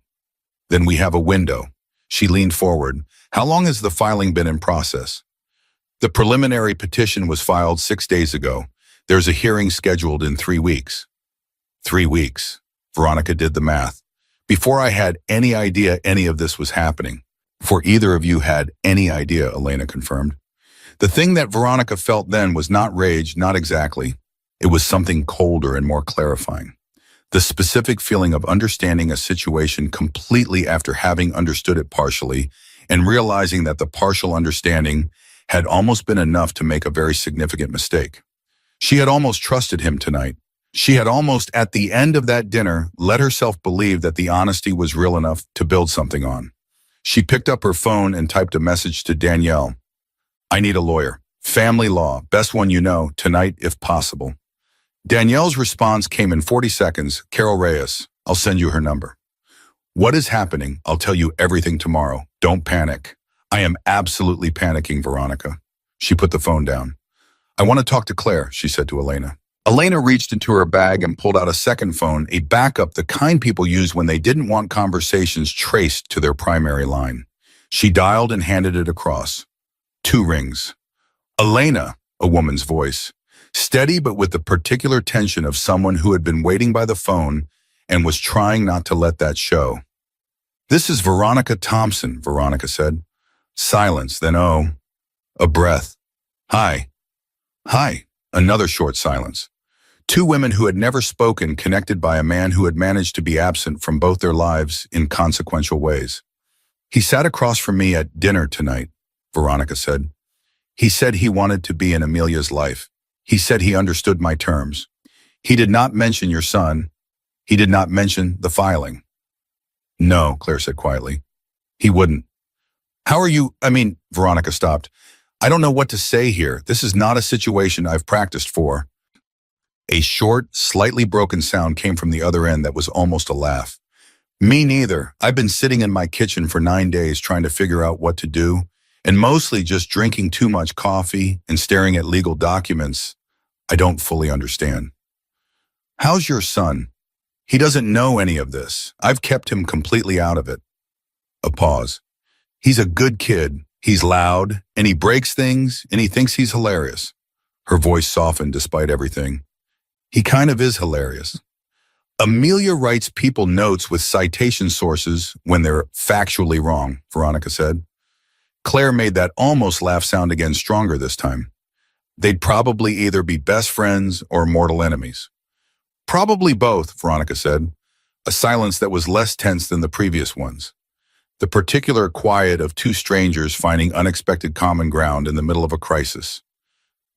"Then we have a window." She leaned forward. "How long has the filing been in process?" "The preliminary petition was filed 6 days ago. There's a hearing scheduled in 3 weeks." 3 weeks. Veronica did the math. "Before I had any idea any of this was happening." "Before either of you had any idea," Elena confirmed. The thing that Veronica felt then was not rage, not exactly. It was something colder and more clarifying. The specific feeling of understanding a situation completely after having understood it partially and realizing that the partial understanding had almost been enough to make a very significant mistake. She had almost trusted him tonight. She had almost, at the end of that dinner, let herself believe that the honesty was real enough to build something on. She picked up her phone and typed a message to Danielle. "I need a lawyer. Family law, best one you know, tonight if possible." Danielle's response came in 40 seconds. "Carol Reyes, I'll send you her number." "What is happening? I'll tell you everything tomorrow. Don't panic." "I am absolutely panicking, Veronica." She put the phone down. "I want to talk to Claire," she said to Elena. Elena reached into her bag and pulled out a second phone, a backup, the kind people use when they didn't want conversations traced to their primary line. She dialed and handed it across. 2 rings. "Elena," a woman's voice. Steady but with the particular tension of someone who had been waiting by the phone and was trying not to let that show. "This is Veronica Thompson," Veronica said. Silence, then a breath. "Hi." "Hi." Another short silence. 2 women who had never spoken connected by a man who had managed to be absent from both their lives in consequential ways. "He sat across from me at dinner tonight," Veronica said. "He said he wanted to be in Amelia's life. He said he understood my terms. He did not mention your son. He did not mention the filing." "No," Claire said quietly. "He wouldn't." "How are you?" Veronica stopped. "I don't know what to say here. This is not a situation I've practiced for." A short, slightly broken sound came from the other end that was almost a laugh. "Me neither. I've been sitting in my kitchen for 9 days trying to figure out what to do, and mostly just drinking too much coffee and staring at legal documents I don't fully understand." "How's your son?" "He doesn't know any of this. I've kept him completely out of it." A pause. "He's a good kid. He's loud, and he breaks things, and he thinks he's hilarious." Her voice softened despite everything. "He kind of is hilarious." "Amelia writes people notes with citation sources when they're factually wrong," Veronica said. Claire made that almost laugh sound again stronger this time. "They'd probably either be best friends or mortal enemies." "Probably both," Veronica said, a silence that was less tense than the previous ones. The particular quiet of 2 strangers finding unexpected common ground in the middle of a crisis.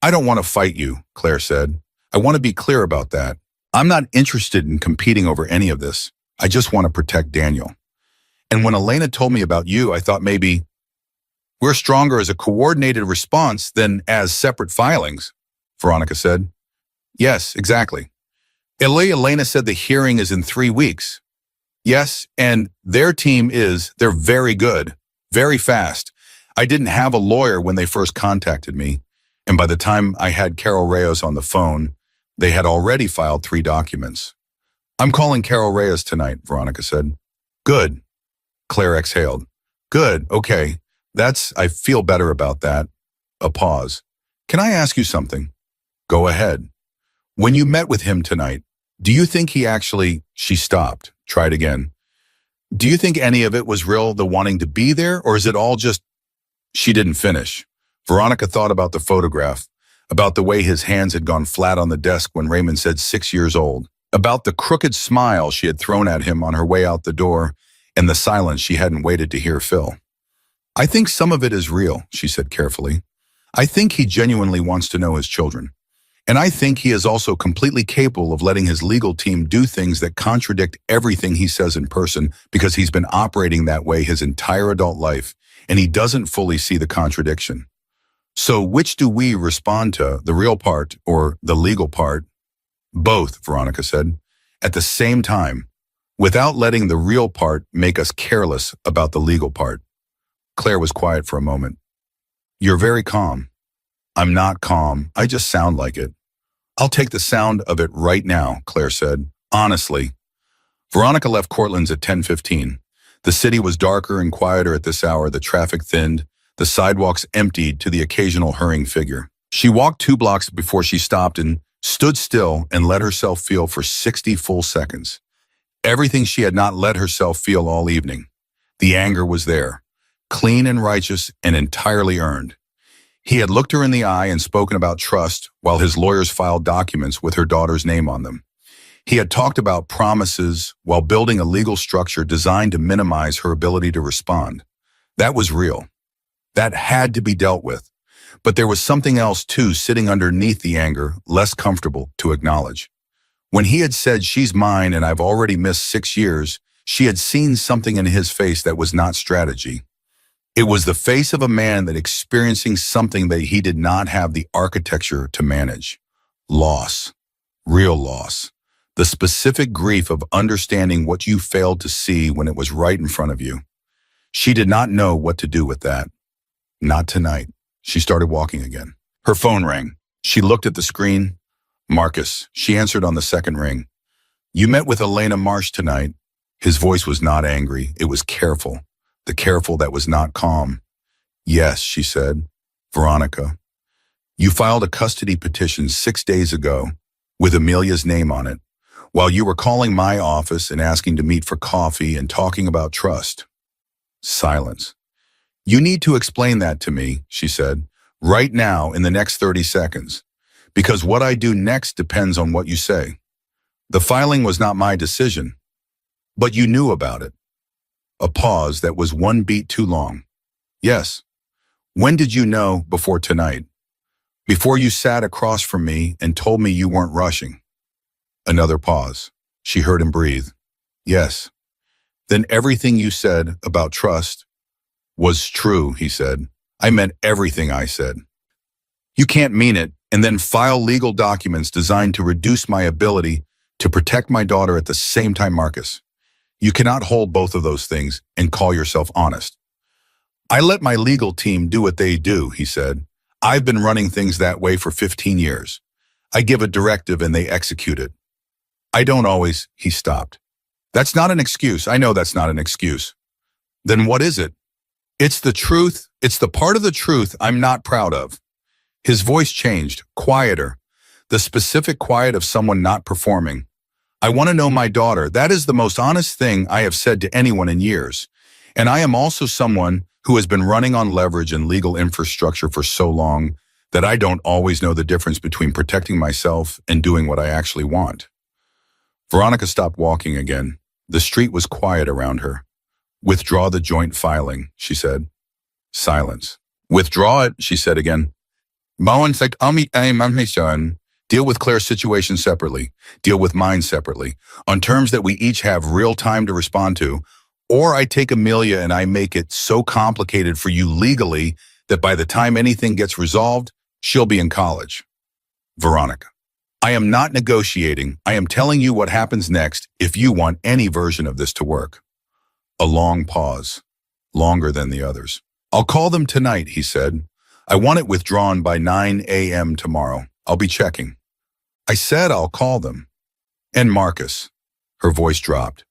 "I don't want to fight you," Claire said. "I want to be clear about that. I'm not interested in competing over any of this. I just want to protect Daniel. And when Elena told me about you, I thought maybe we're stronger as a coordinated response than as separate filings," Veronica said. "Yes, exactly." Elena said the hearing is in 3 weeks. "Yes, and their team they're very good, very fast. I didn't have a lawyer when they first contacted me, and by the time I had Carol Reyes on the phone, they had already filed 3 documents." "I'm calling Carol Reyes tonight," Veronica said. "Good." Claire exhaled. "Good, okay. I feel better about that." A pause. "Can I ask you something?" "Go ahead." "When you met with him tonight, do you think he actually—" She stopped, tried again. "Do you think any of it was real, the wanting to be there, or is it all just—" She didn't finish. Veronica thought about the photograph, about the way his hands had gone flat on the desk when Raymond said 6 years old, about the crooked smile she had thrown at him on her way out the door, and the silence she hadn't waited to hear fill. "I think some of it is real," she said carefully. "I think he genuinely wants to know his children. And I think he is also completely capable of letting his legal team do things that contradict everything he says in person because he's been operating that way his entire adult life, and he doesn't fully see the contradiction. So which do we respond to, the real part or the legal part? Both, Veronica said, at the same time, without letting the real part make us careless about the legal part. Claire was quiet for a moment. You're very calm. I'm not calm. I just sound like it. I'll take the sound of it right now, Claire said. Honestly. Veronica left Cortland's at 10:15. The city was darker and quieter at this hour. The traffic thinned. The sidewalks emptied to the occasional hurrying figure. She walked 2 blocks before she stopped and stood still and let herself feel for 60 full seconds. Everything she had not let herself feel all evening. The anger was there, clean and righteous and entirely earned. He had looked her in the eye and spoken about trust while his lawyers filed documents with her daughter's name on them. He had talked about promises while building a legal structure designed to minimize her ability to respond. That was real. That had to be dealt with. But there was something else too sitting underneath the anger, less comfortable to acknowledge. When he had said, "She's mine and I've already missed 6 years," she had seen something in his face that was not strategy. It was the face of a man that experiencing something that he did not have the architecture to manage. Loss. Real loss. The specific grief of understanding what you failed to see when it was right in front of you. She did not know what to do with that. Not tonight. She started walking again. Her phone rang. She looked at the screen. Marcus. She answered on the second ring. You met with Elena Marsh tonight. His voice was not angry. It was careful. The careful that was not calm. Yes, she said. Veronica. You filed a custody petition 6 days ago with Amelia's name on it, while you were calling my office and asking to meet for coffee and talking about trust. Silence. You need to explain that to me, she said, right now in the next 30 seconds, because what I do next depends on what you say. The filing was not my decision, but you knew about it. A pause that was 1 beat too long. Yes. When did you know before tonight? Before you sat across from me and told me you weren't rushing. Another pause. She heard him breathe. Yes. Then everything you said about trust was true, he said. I meant everything I said. You can't mean it and then file legal documents designed to reduce my ability to protect my daughter at the same time, Marcus. You cannot hold both of those things and call yourself honest. I let my legal team do what they do, he said. I've been running things that way for 15 years. I give a directive and they execute it. I don't always, he stopped. That's not an excuse. I know that's not an excuse. Then what is it? It's the truth. It's the part of the truth I'm not proud of. His voice changed, quieter, the specific quiet of someone not performing. I want to know my daughter. That is the most honest thing I have said to anyone in years. And I am also someone who has been running on leverage and legal infrastructure for so long that I don't always know the difference between protecting myself and doing what I actually want. Veronica stopped walking again. The street was quiet around her. Withdraw the joint filing, she said. Silence. Withdraw it, she said again. Bowen said, deal with Claire's situation separately. Deal with mine separately. On terms that we each have real time to respond to. Or I take Amelia and I make it so complicated for you legally that by the time anything gets resolved, she'll be in college. Veronica. I am not negotiating. I am telling you what happens next if you want any version of this to work. A long pause. Longer than the others. I'll call them tonight, he said. I want it withdrawn by 9 a.m. tomorrow. I'll be checking. I said I'll call them. And Marcus. Her voice dropped.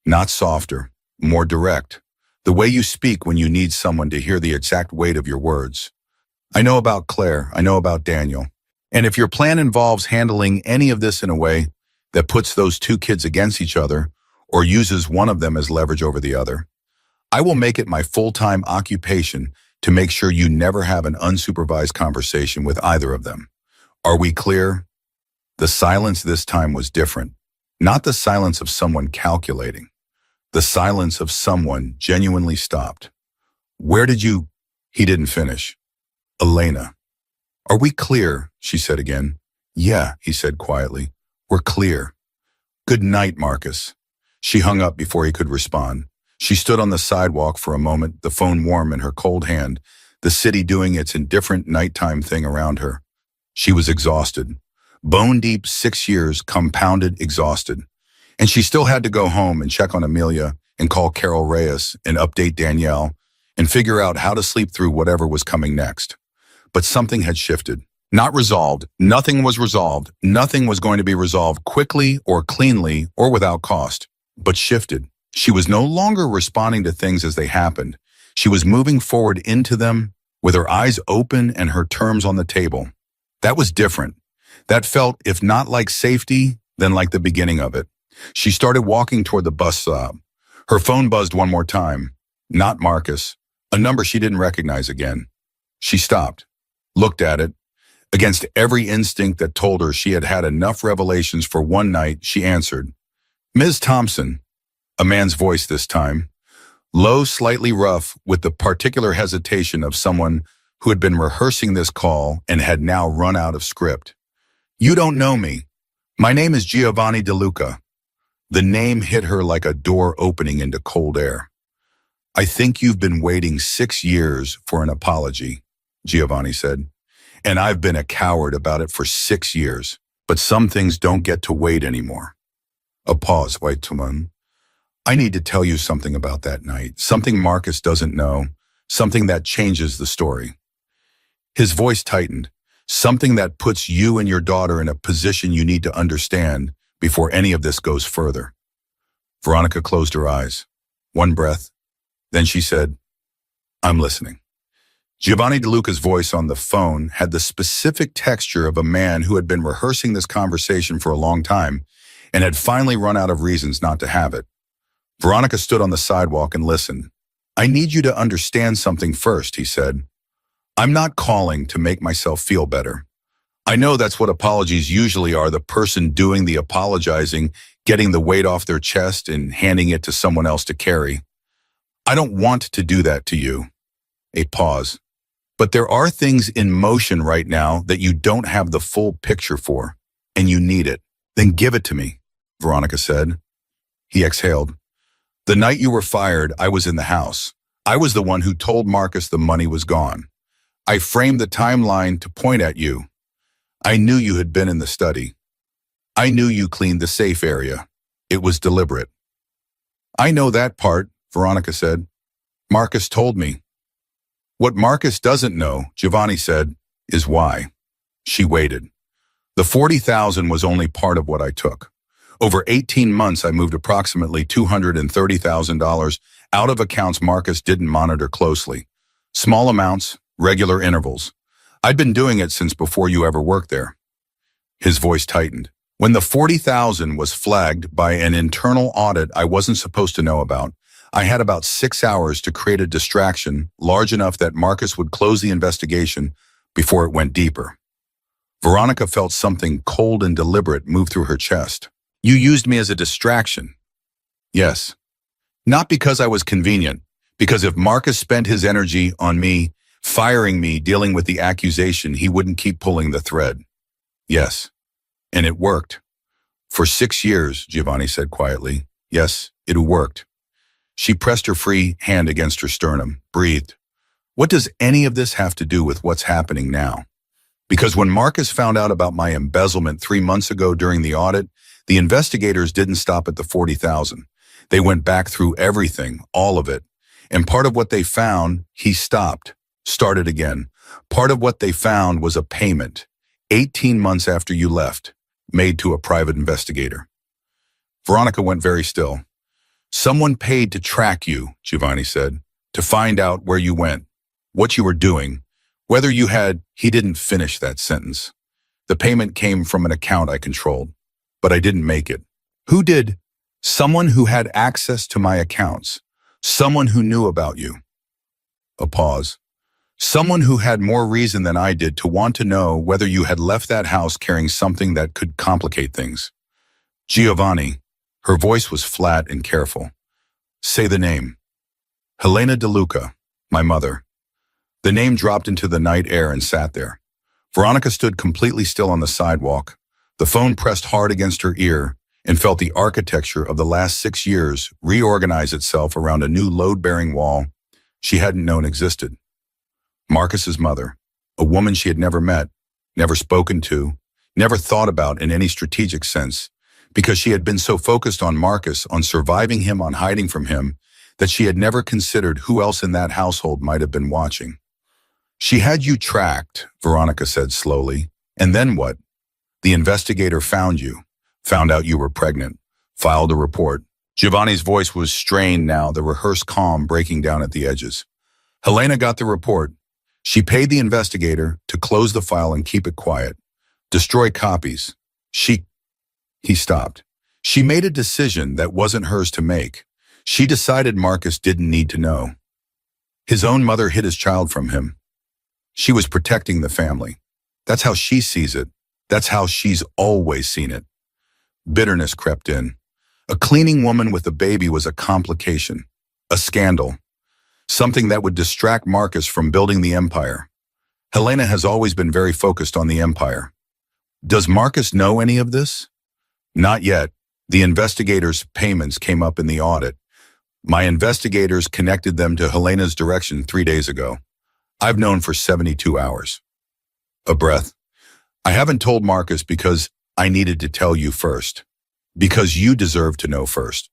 Not softer, more direct. The way you speak when you need someone to hear the exact weight of your words. I know about Claire. I know about Daniel. And if your plan involves handling any of this in a way that puts those 2 kids against each other or uses one of them as leverage over the other, I will make it my full-time occupation to make sure you never have an unsupervised conversation with either of them. Are we clear? The silence this time was different. Not the silence of someone calculating. The silence of someone genuinely stopped. Where did you... He didn't finish. Elena. Are we clear? She said again. Yeah, he said quietly. We're clear. Good night, Marcus. She hung up before he could respond. She stood on the sidewalk for a moment, the phone warm in her cold hand, the city doing its indifferent nighttime thing around her. She was exhausted. Bone-deep 6 years, compounded exhausted. And she still had to go home and check on Amelia and call Carol Reyes and update Danielle and figure out how to sleep through whatever was coming next. But something had shifted. Not resolved. Nothing was resolved. Nothing was going to be resolved quickly or cleanly or without cost. But shifted. She was no longer responding to things as they happened. She was moving forward into them with her eyes open and her terms on the table. That was different. That felt, if not like safety, then like the beginning of it. She started walking toward the bus stop. Her phone buzzed one more time. Not Marcus. A number she didn't recognize again. She stopped, looked at it. Against every instinct that told her she had had enough revelations for one night, she answered. Ms. Thompson, a man's voice this time, low, slightly rough, with the particular hesitation of someone who had been rehearsing this call and had now run out of script. You don't know me. My name is Giovanni DeLuca. The name hit her like a door opening into cold air. I think you've been waiting 6 years for an apology, Giovanni said. And I've been a coward about it for 6 years. But some things don't get to wait anymore. A pause, White Tuman. I need to tell you something about that night. Something Marcus doesn't know. Something that changes the story. His voice tightened. Something that puts you and your daughter in a position you need to understand before any of this goes further. Veronica closed her eyes. One breath. Then she said, I'm listening. Giovanni DeLuca's voice on the phone had the specific texture of a man who had been rehearsing this conversation for a long time and had finally run out of reasons not to have it. Veronica stood on the sidewalk and listened. I need you to understand something first, he said. I'm not calling to make myself feel better. I know that's what apologies usually are, the person doing the apologizing, getting the weight off their chest and handing it to someone else to carry. I don't want to do that to you. A pause. But there are things in motion right now that you don't have the full picture for, and you need it. Then give it to me, Veronica said. He exhaled. The night you were fired, I was in the house. I was the one who told Marcus the money was gone. I framed the timeline to point at you. I knew you had been in the study. I knew you cleaned the safe area. It was deliberate. I know that part, Veronica said. Marcus told me. What Marcus doesn't know, Giovanni said, is why. She waited. The $40,000 was only part of what I took. Over 18 months, I moved approximately $230,000 out of accounts Marcus didn't monitor closely. Small amounts, regular intervals. I'd been doing it since before you ever worked there. His voice tightened. When the $40,000 was flagged by an internal audit I wasn't supposed to know about, I had about 6 hours to create a distraction large enough that Marcus would close the investigation before it went deeper. Veronica felt something cold and deliberate move through her chest. You used me as a distraction. Yes. Not because I was convenient, because if Marcus spent his energy on me, firing me, dealing with the accusation, he wouldn't keep pulling the thread. Yes. And it worked. For 6 years, Giovanni said quietly. Yes, it worked. She pressed her free hand against her sternum, breathed. What does any of this have to do with what's happening now? Because when Marcus found out about my embezzlement 3 months ago during the audit, the investigators didn't stop at the $40,000. They went back through everything, all of it. And part of what they found, he stopped, started again. Part of what they found was a payment, 18 months after you left, made to a private investigator. Veronica went very still. Someone paid to track you, Giovanni said, to find out where you went, what you were doing, whether you had. He didn't finish that sentence. The payment came from an account I controlled, but I didn't make it. Who did? Someone who had access to my accounts. Someone who knew about you. A pause. Someone who had more reason than I did to want to know whether you had left that house carrying something that could complicate things. Giovanni. Her voice was flat and careful. Say the name. Helena DeLuca, my mother. The name dropped into the night air and sat there. Veronica stood completely still on the sidewalk, the phone pressed hard against her ear, and felt the architecture of the last 6 years reorganize itself around a new load-bearing wall she hadn't known existed. Marcus's mother, a woman she had never met, never spoken to, never thought about in any strategic sense, because she had been so focused on Marcus, on surviving him, on hiding from him, that she had never considered who else in that household might have been watching. She had you tracked, Veronica said slowly. And then what? The investigator found you, found out you were pregnant, filed a report. Giovanni's voice was strained now, the rehearsed calm breaking down at the edges. Helena got the report. She paid the investigator to close the file and keep it quiet, destroy copies. He stopped. She made a decision that wasn't hers to make. She decided Marcus didn't need to know. His own mother hid his child from him. She was protecting the family. That's how she sees it. That's how she's always seen it. Bitterness crept in. A cleaning woman with a baby was a complication, a scandal, something that would distract Marcus from building the empire. Helena has always been very focused on the empire. Does Marcus know any of this? Not yet. The investigators' payments came up in the audit. My investigators connected them to Helena's direction 3 days ago. I've known for 72 hours. A breath. I haven't told Marcus because I needed to tell you first. Because you deserve to know first.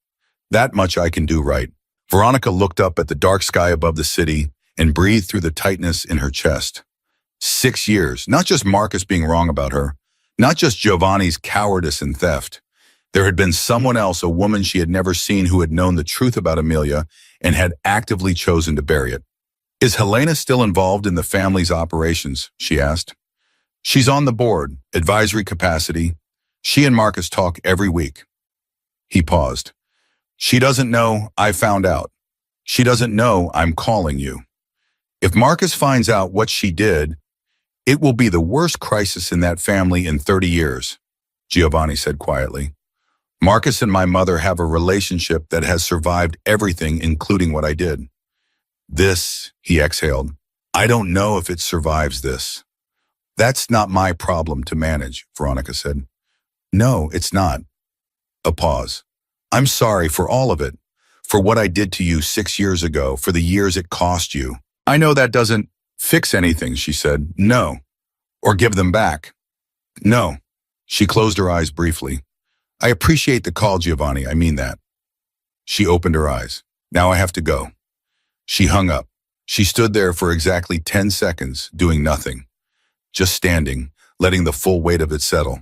That much I can do right. Veronica looked up at the dark sky above the city and breathed through the tightness in her chest. 6 years, not just Marcus being wrong about her, not just Giovanni's cowardice and theft. There had been someone else, a woman she had never seen, who had known the truth about Amelia and had actively chosen to bury it. Is Helena still involved in the family's operations? She asked. She's on the board, advisory capacity. She and Marcus talk every week. He paused. She doesn't know I found out. She doesn't know I'm calling you. If Marcus finds out what she did, it will be the worst crisis in that family in 30 years, Giovanni said quietly. Marcus and my mother have a relationship that has survived everything, including what I did. This, he exhaled, I don't know if it survives this. That's not my problem to manage, Veronica said. No, it's not. A pause. I'm sorry for all of it, for what I did to you 6 years ago, for the years it cost you. I know that doesn't fix anything, she said. No. Or give them back. No. She closed her eyes briefly. I appreciate the call, Giovanni, I mean that. She opened her eyes. Now I have to go. She hung up. She stood there for exactly 10 seconds, doing nothing. Just standing, letting the full weight of it settle.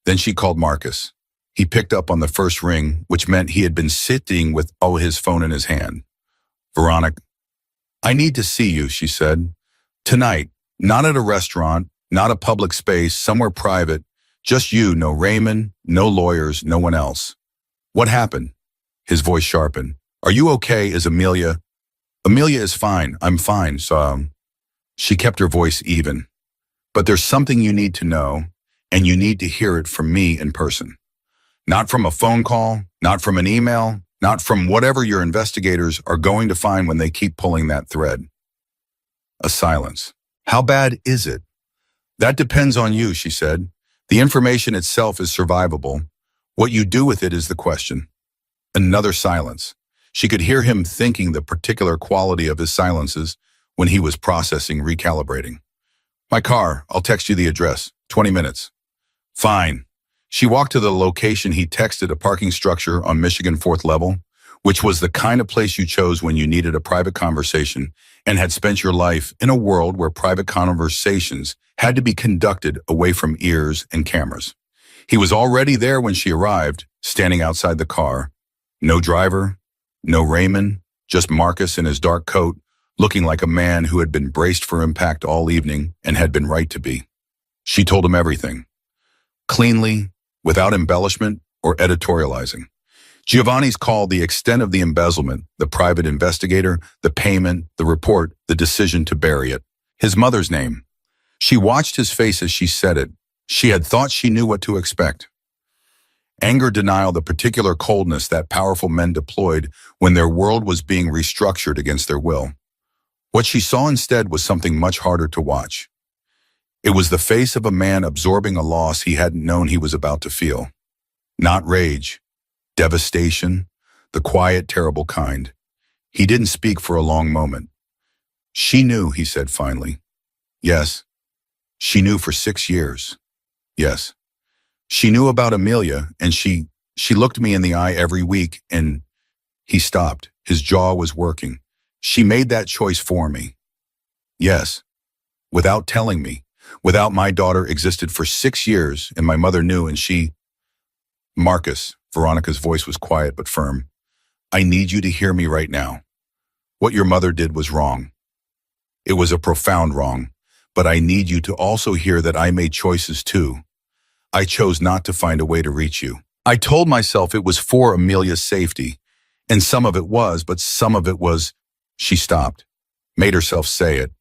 Then she called Marcus. He picked up on the first ring, which meant he had been sitting with his phone in his hand. Veronica, I need to see you, she said. Tonight, not at a restaurant, not a public space, somewhere private. Just you, no Raymond, no lawyers, no one else. What happened? His voice sharpened. Are you okay? Is Amelia? Amelia is fine. I'm fine, so... She kept her voice even. But there's something you need to know, and you need to hear it from me in person. Not from a phone call, not from an email, not from whatever your investigators are going to find when they keep pulling that thread. A silence. How bad is it? That depends on you, she said. The information itself is survivable. What you do with it is the question. Another silence. She could hear him thinking the particular quality of his silences when he was processing, recalibrating. My car, I'll text you the address. 20 minutes. Fine. She walked to the location he texted, a parking structure on Michigan 4th level, which was the kind of place you chose when you needed a private conversation and had spent your life in a world where private conversations had to be conducted away from ears and cameras. He was already there when she arrived, standing outside the car. No driver, no Raymond, just Marcus in his dark coat, looking like a man who had been braced for impact all evening and had been right to be. She told him everything. Cleanly, without embellishment or editorializing. Giovanni's called the extent of the embezzlement, the private investigator, the payment, the report, the decision to bury it. His mother's name. She watched his face as she said it. She had thought she knew what to expect. Anger, denial, the particular coldness that powerful men deployed when their world was being restructured against their will. What she saw instead was something much harder to watch. It was the face of a man absorbing a loss he hadn't known he was about to feel. Not rage, devastation, the quiet, terrible kind. He didn't speak for a long moment. She knew, he said finally. Yes. She knew for 6 years. Yes. She knew about Amelia, and she looked me in the eye every week, and he stopped. His jaw was working. She made that choice for me. Yes. Without telling me. Without my daughter existed for 6 years, and my mother knew, and she... Marcus, Veronica's voice was quiet but firm. I need you to hear me right now. What your mother did was wrong. It was a profound wrong, but I need you to also hear that I made choices too. I chose not to find a way to reach you. I told myself it was for Amelia's safety, and some of it was, but some of it was... She stopped, made herself say it.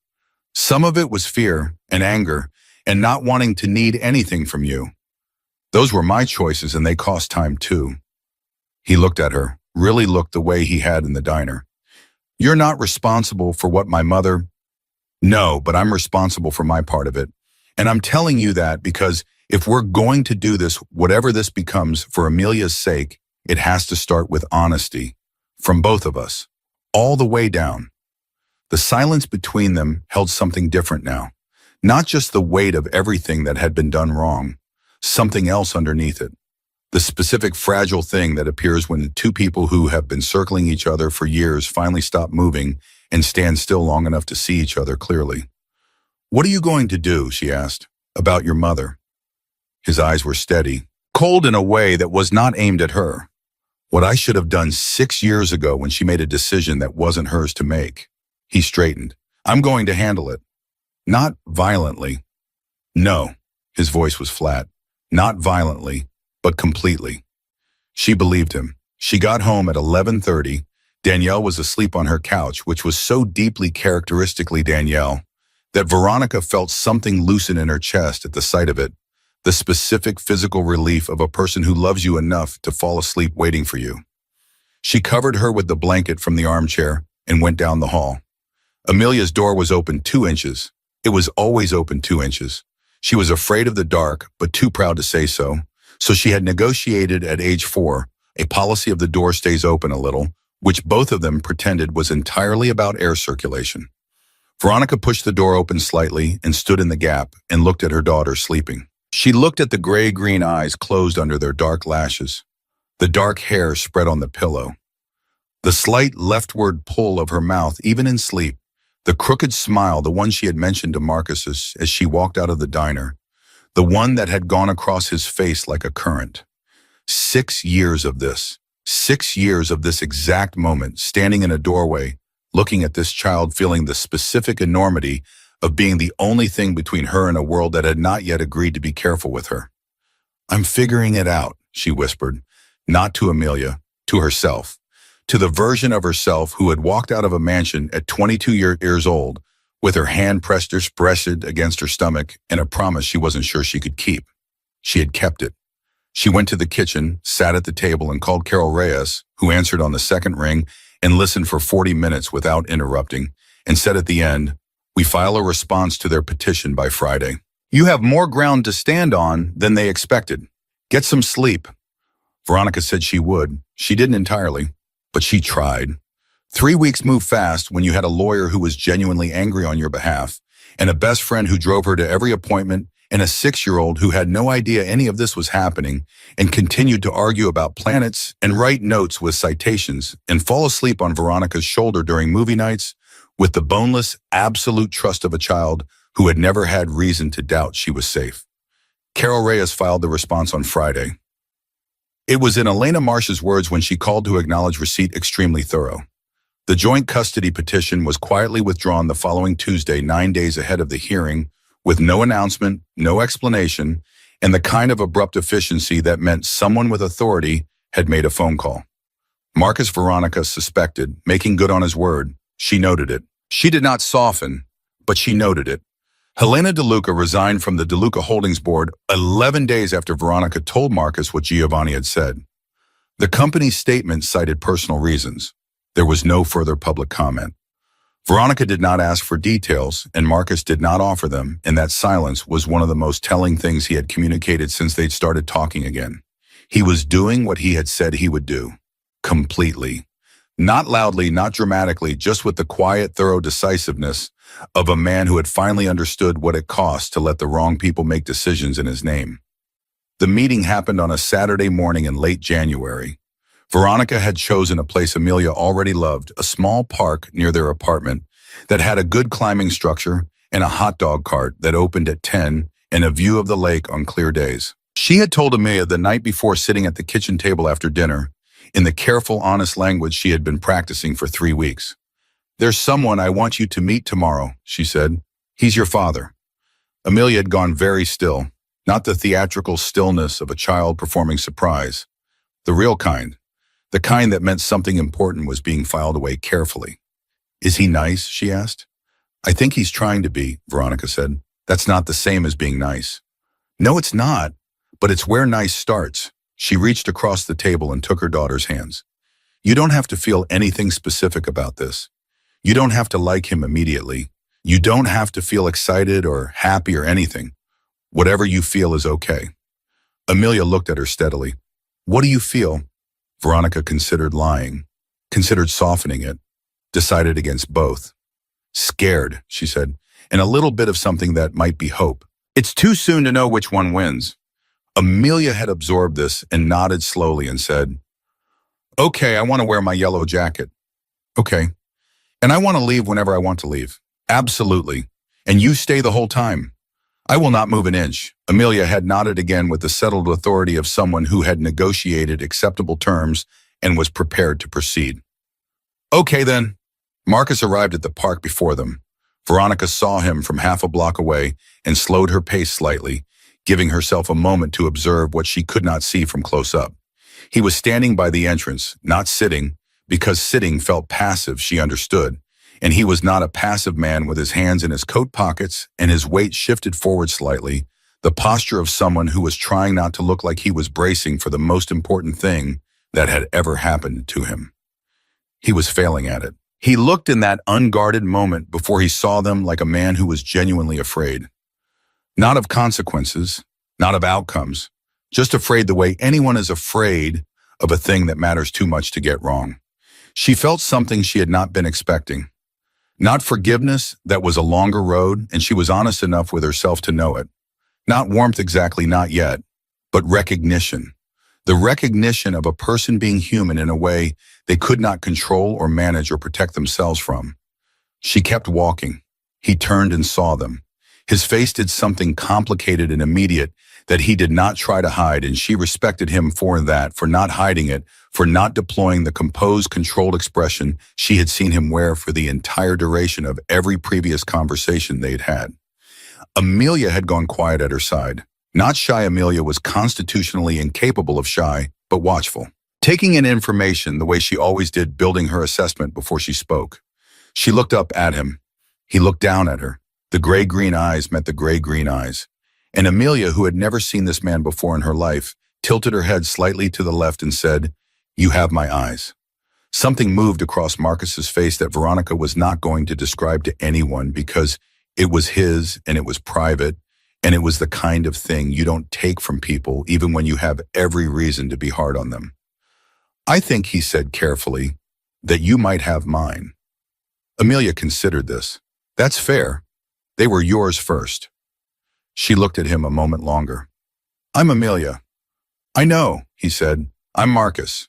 Some of it was fear and anger and not wanting to need anything from you. Those were my choices, and they cost time too. He looked at her, really looked the way he had in the diner. You're not responsible for what my mother... No, but I'm responsible for my part of it. And I'm telling you that because if we're going to do this, whatever this becomes, for Amelia's sake, it has to start with honesty. From both of us. All the way down. The silence between them held something different now. Not just the weight of everything that had been done wrong. Something else underneath it. The specific fragile thing that appears when two people who have been circling each other for years finally stop moving and stand still long enough to see each other clearly. What are you going to do, she asked, about your mother? His eyes were steady, cold in a way that was not aimed at her. What I should have done 6 years ago when she made a decision that wasn't hers to make. He straightened. I'm going to handle it. Not violently. No, his voice was flat. Not violently, but completely. She believed him. She got home at 11:30. Danielle was asleep on her couch, which was so deeply characteristically Danielle that Veronica felt something loosen in her chest at the sight of it, the specific physical relief of a person who loves you enough to fall asleep waiting for you. She covered her with the blanket from the armchair and went down the hall. Amelia's door was open 2 inches. It was always open 2 inches. She was afraid of the dark, but too proud to say so. So she had negotiated at age 4 a policy of the door stays open a little, which both of them pretended was entirely about air circulation. Veronica pushed the door open slightly and stood in the gap and looked at her daughter sleeping. She looked at the gray-green eyes closed under their dark lashes, the dark hair spread on the pillow, the slight leftward pull of her mouth even in sleep, the crooked smile, the one she had mentioned to Marcus as she walked out of the diner, the one that had gone across his face like a current. 6 years of this. 6 years of this exact moment, standing in a doorway, looking at this child, feeling the specific enormity of being the only thing between her and a world that had not yet agreed to be careful with her. I'm figuring it out, she whispered, not to Amelia, to herself, to the version of herself who had walked out of a mansion at 22 years old, with her hand pressed against her stomach and a promise she wasn't sure she could keep. She had kept it. She went to the kitchen, sat at the table, and called Carol Reyes, who answered on the second ring and listened for 40 minutes without interrupting, and said at the end, we file a response to their petition by Friday. You have more ground to stand on than they expected. Get some sleep. Veronica said she would. She didn't entirely, but she tried. 3 weeks moved fast when you had a lawyer who was genuinely angry on your behalf, and a best friend who drove her to every appointment, and a 6-year-old who had no idea any of this was happening and continued to argue about planets and write notes with citations and fall asleep on Veronica's shoulder during movie nights with the boneless, absolute trust of a child who had never had reason to doubt she was safe. Carol Reyes filed the response on Friday. It was in Elena Marsh's words when she called to acknowledge receipt extremely thorough. The joint custody petition was quietly withdrawn the following Tuesday, 9 days ahead of the hearing, with no announcement, no explanation, and the kind of abrupt efficiency that meant someone with authority had made a phone call. Marcus Veronica suspected, making good on his word. She noted it. She did not soften, but she noted it. Helena DeLuca resigned from the DeLuca Holdings Board 11 days after Veronica told Marcus what Giovanni had said. The company's statement cited personal reasons. There was no further public comment. Veronica did not ask for details, and Marcus did not offer them, and that silence was one of the most telling things he had communicated since they'd started talking again. He was doing what he had said he would do. Completely. Not loudly, not dramatically, just with the quiet, thorough decisiveness of a man who had finally understood what it cost to let the wrong people make decisions in his name. The meeting happened on a Saturday morning in late January. Veronica had chosen a place Amelia already loved, a small park near their apartment that had a good climbing structure and a hot dog cart that opened at 10 and a view of the lake on clear days. She had told Amelia the night before, sitting at the kitchen table after dinner, in the careful, honest language she had been practicing for 3 weeks. "There's someone I want you to meet tomorrow," she said. "He's your father." Amelia had gone very still, not the theatrical stillness of a child performing surprise, the real kind, the kind that meant something important was being filed away carefully. "Is he nice?" she asked. "I think he's trying to be," Veronica said. "That's not the same as being nice." "No, it's not, but it's where nice starts." She reached across the table and took her daughter's hands. "You don't have to feel anything specific about this. You don't have to like him immediately. You don't have to feel excited or happy or anything. Whatever you feel is okay." Amelia looked at her steadily. "What do you feel?" Veronica considered lying, considered softening it, decided against both. "Scared," she said, "and a little bit of something that might be hope. It's too soon to know which one wins." Amelia had absorbed this and nodded slowly and said, "Okay, I want to wear my yellow jacket." "Okay. And I want to leave whenever I want to leave." "Absolutely. And you stay the whole time." "I will not move an inch." Amelia had nodded again with the settled authority of someone who had negotiated acceptable terms and was prepared to proceed. "Okay then." Marcus arrived at the park before them. Veronica saw him from half a block away and slowed her pace slightly, giving herself a moment to observe what she could not see from close up. He was standing by the entrance, not sitting, because sitting felt passive, she understood, and he was not a passive man with his hands in his coat pockets and his weight shifted forward slightly, the posture of someone who was trying not to look like he was bracing for the most important thing that had ever happened to him. He was failing at it. He looked in that unguarded moment before he saw them like a man who was genuinely afraid. Not of consequences, not of outcomes, just afraid the way anyone is afraid of a thing that matters too much to get wrong. She felt something she had not been expecting. Not forgiveness, that was a longer road, and she was honest enough with herself to know it. Not warmth exactly, not yet, but recognition. The recognition of a person being human in a way they could not control or manage or protect themselves from. She kept walking. He turned and saw them. His face did something complicated and immediate that he did not try to hide, and she respected him for that, for not hiding it, for not deploying the composed, controlled expression she had seen him wear for the entire duration of every previous conversation they'd had. Amelia had gone quiet at her side. Not shy Amelia was constitutionally incapable of shy, but watchful. Taking in information the way she always did, building her assessment before she spoke. She looked up at him. He looked down at her. The gray-green eyes met the gray-green eyes. And Amelia, who had never seen this man before in her life, tilted her head slightly to the left and said, "You have my eyes." Something moved across Marcus's face that Veronica was not going to describe to anyone because it was his and it was private, and it was the kind of thing you don't take from people even when you have every reason to be hard on them. "I think," he said carefully, "that you might have mine." Amelia considered this. "That's fair. They were yours first." She looked at him a moment longer. "I'm Amelia." "I know," he said. "I'm Marcus."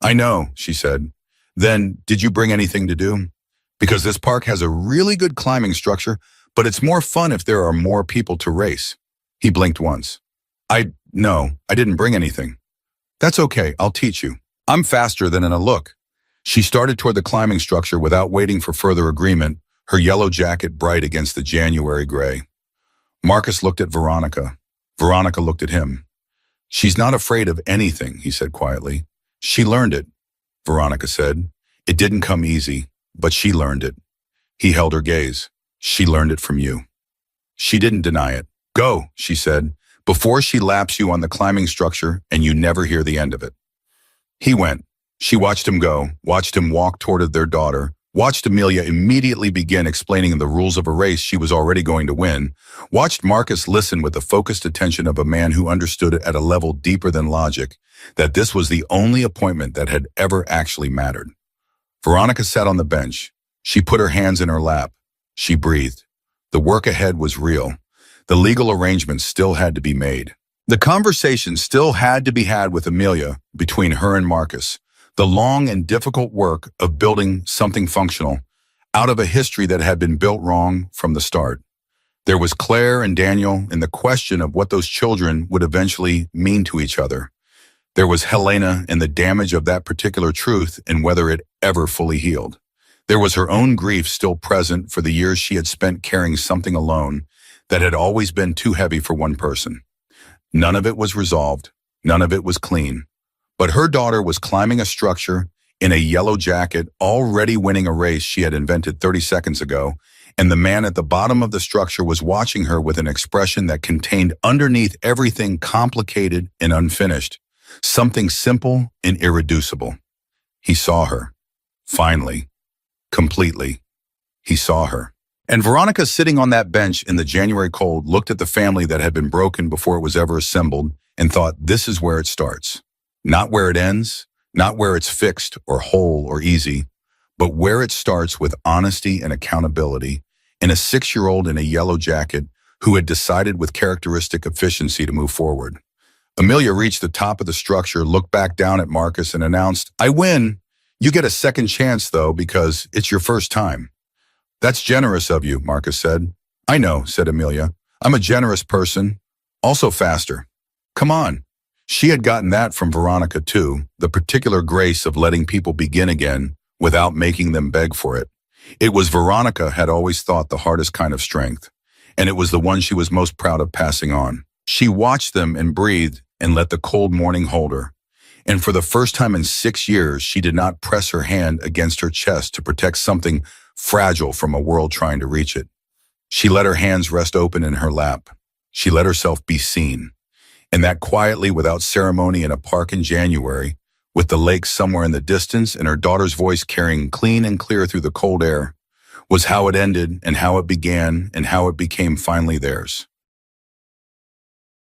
"I know," she said. "Then, did you bring anything to do? Because this park has a really good climbing structure, but it's more fun if there are more people to race." He blinked once. No, I didn't bring anything." "That's okay, I'll teach you. I'm faster than in a look." She started toward the climbing structure without waiting for further agreement, her yellow jacket bright against the January gray. Marcus looked at Veronica. Veronica looked at him. "She's not afraid of anything," he said quietly. "She learned it," Veronica said. "It didn't come easy, but she learned it." He held her gaze. "She learned it from you." She didn't deny it. "Go," she said, "before she laps you on the climbing structure and you never hear the end of it." He went. She watched him go, watched him walk toward their daughter, watched Amelia immediately begin explaining the rules of a race she was already going to win, watched Marcus listen with the focused attention of a man who understood at a level deeper than logic that this was the only appointment that had ever actually mattered. Veronica sat on the bench. She put her hands in her lap. She breathed. The work ahead was real. The legal arrangements still had to be made. The conversation still had to be had with Amelia between her and Marcus. The long and difficult work of building something functional out of a history that had been built wrong from the start. There was Claire and Daniel in the question of what those children would eventually mean to each other. There was Helena and the damage of that particular truth and whether it ever fully healed. There was her own grief still present for the years she had spent carrying something alone that had always been too heavy for one person. None of it was resolved. None of it was clean. But her daughter was climbing a structure in a yellow jacket, already winning a race she had invented 30 seconds ago, and the man at the bottom of the structure was watching her with an expression that contained underneath everything complicated and unfinished, something simple and irreducible. He saw her. Finally. Completely. He saw her. And Veronica, sitting on that bench in the January cold, looked at the family that had been broken before it was ever assembled and thought, this is where it starts. Not where it ends, not where it's fixed or whole or easy, but where it starts with honesty and accountability in a 6-year-old in a yellow jacket who had decided with characteristic efficiency to move forward. Amelia reached the top of the structure, looked back down at Marcus and announced, I win. You get a second chance, though, because it's your first time. That's generous of you, Marcus said. I know, said Amelia. I'm a generous person, also faster. Come on. She had gotten that from Veronica, too, the particular grace of letting people begin again without making them beg for it. It was Veronica had always thought the hardest kind of strength, and it was the one she was most proud of passing on. She watched them and breathed and let the cold morning hold her. And for the first time in 6 years, she did not press her hand against her chest to protect something fragile from a world trying to reach it. She let her hands rest open in her lap. She let herself be seen. And that quietly, without ceremony, in a park in January, with the lake somewhere in the distance and her daughter's voice carrying clean and clear through the cold air, was how it ended and how it began and how it became finally theirs.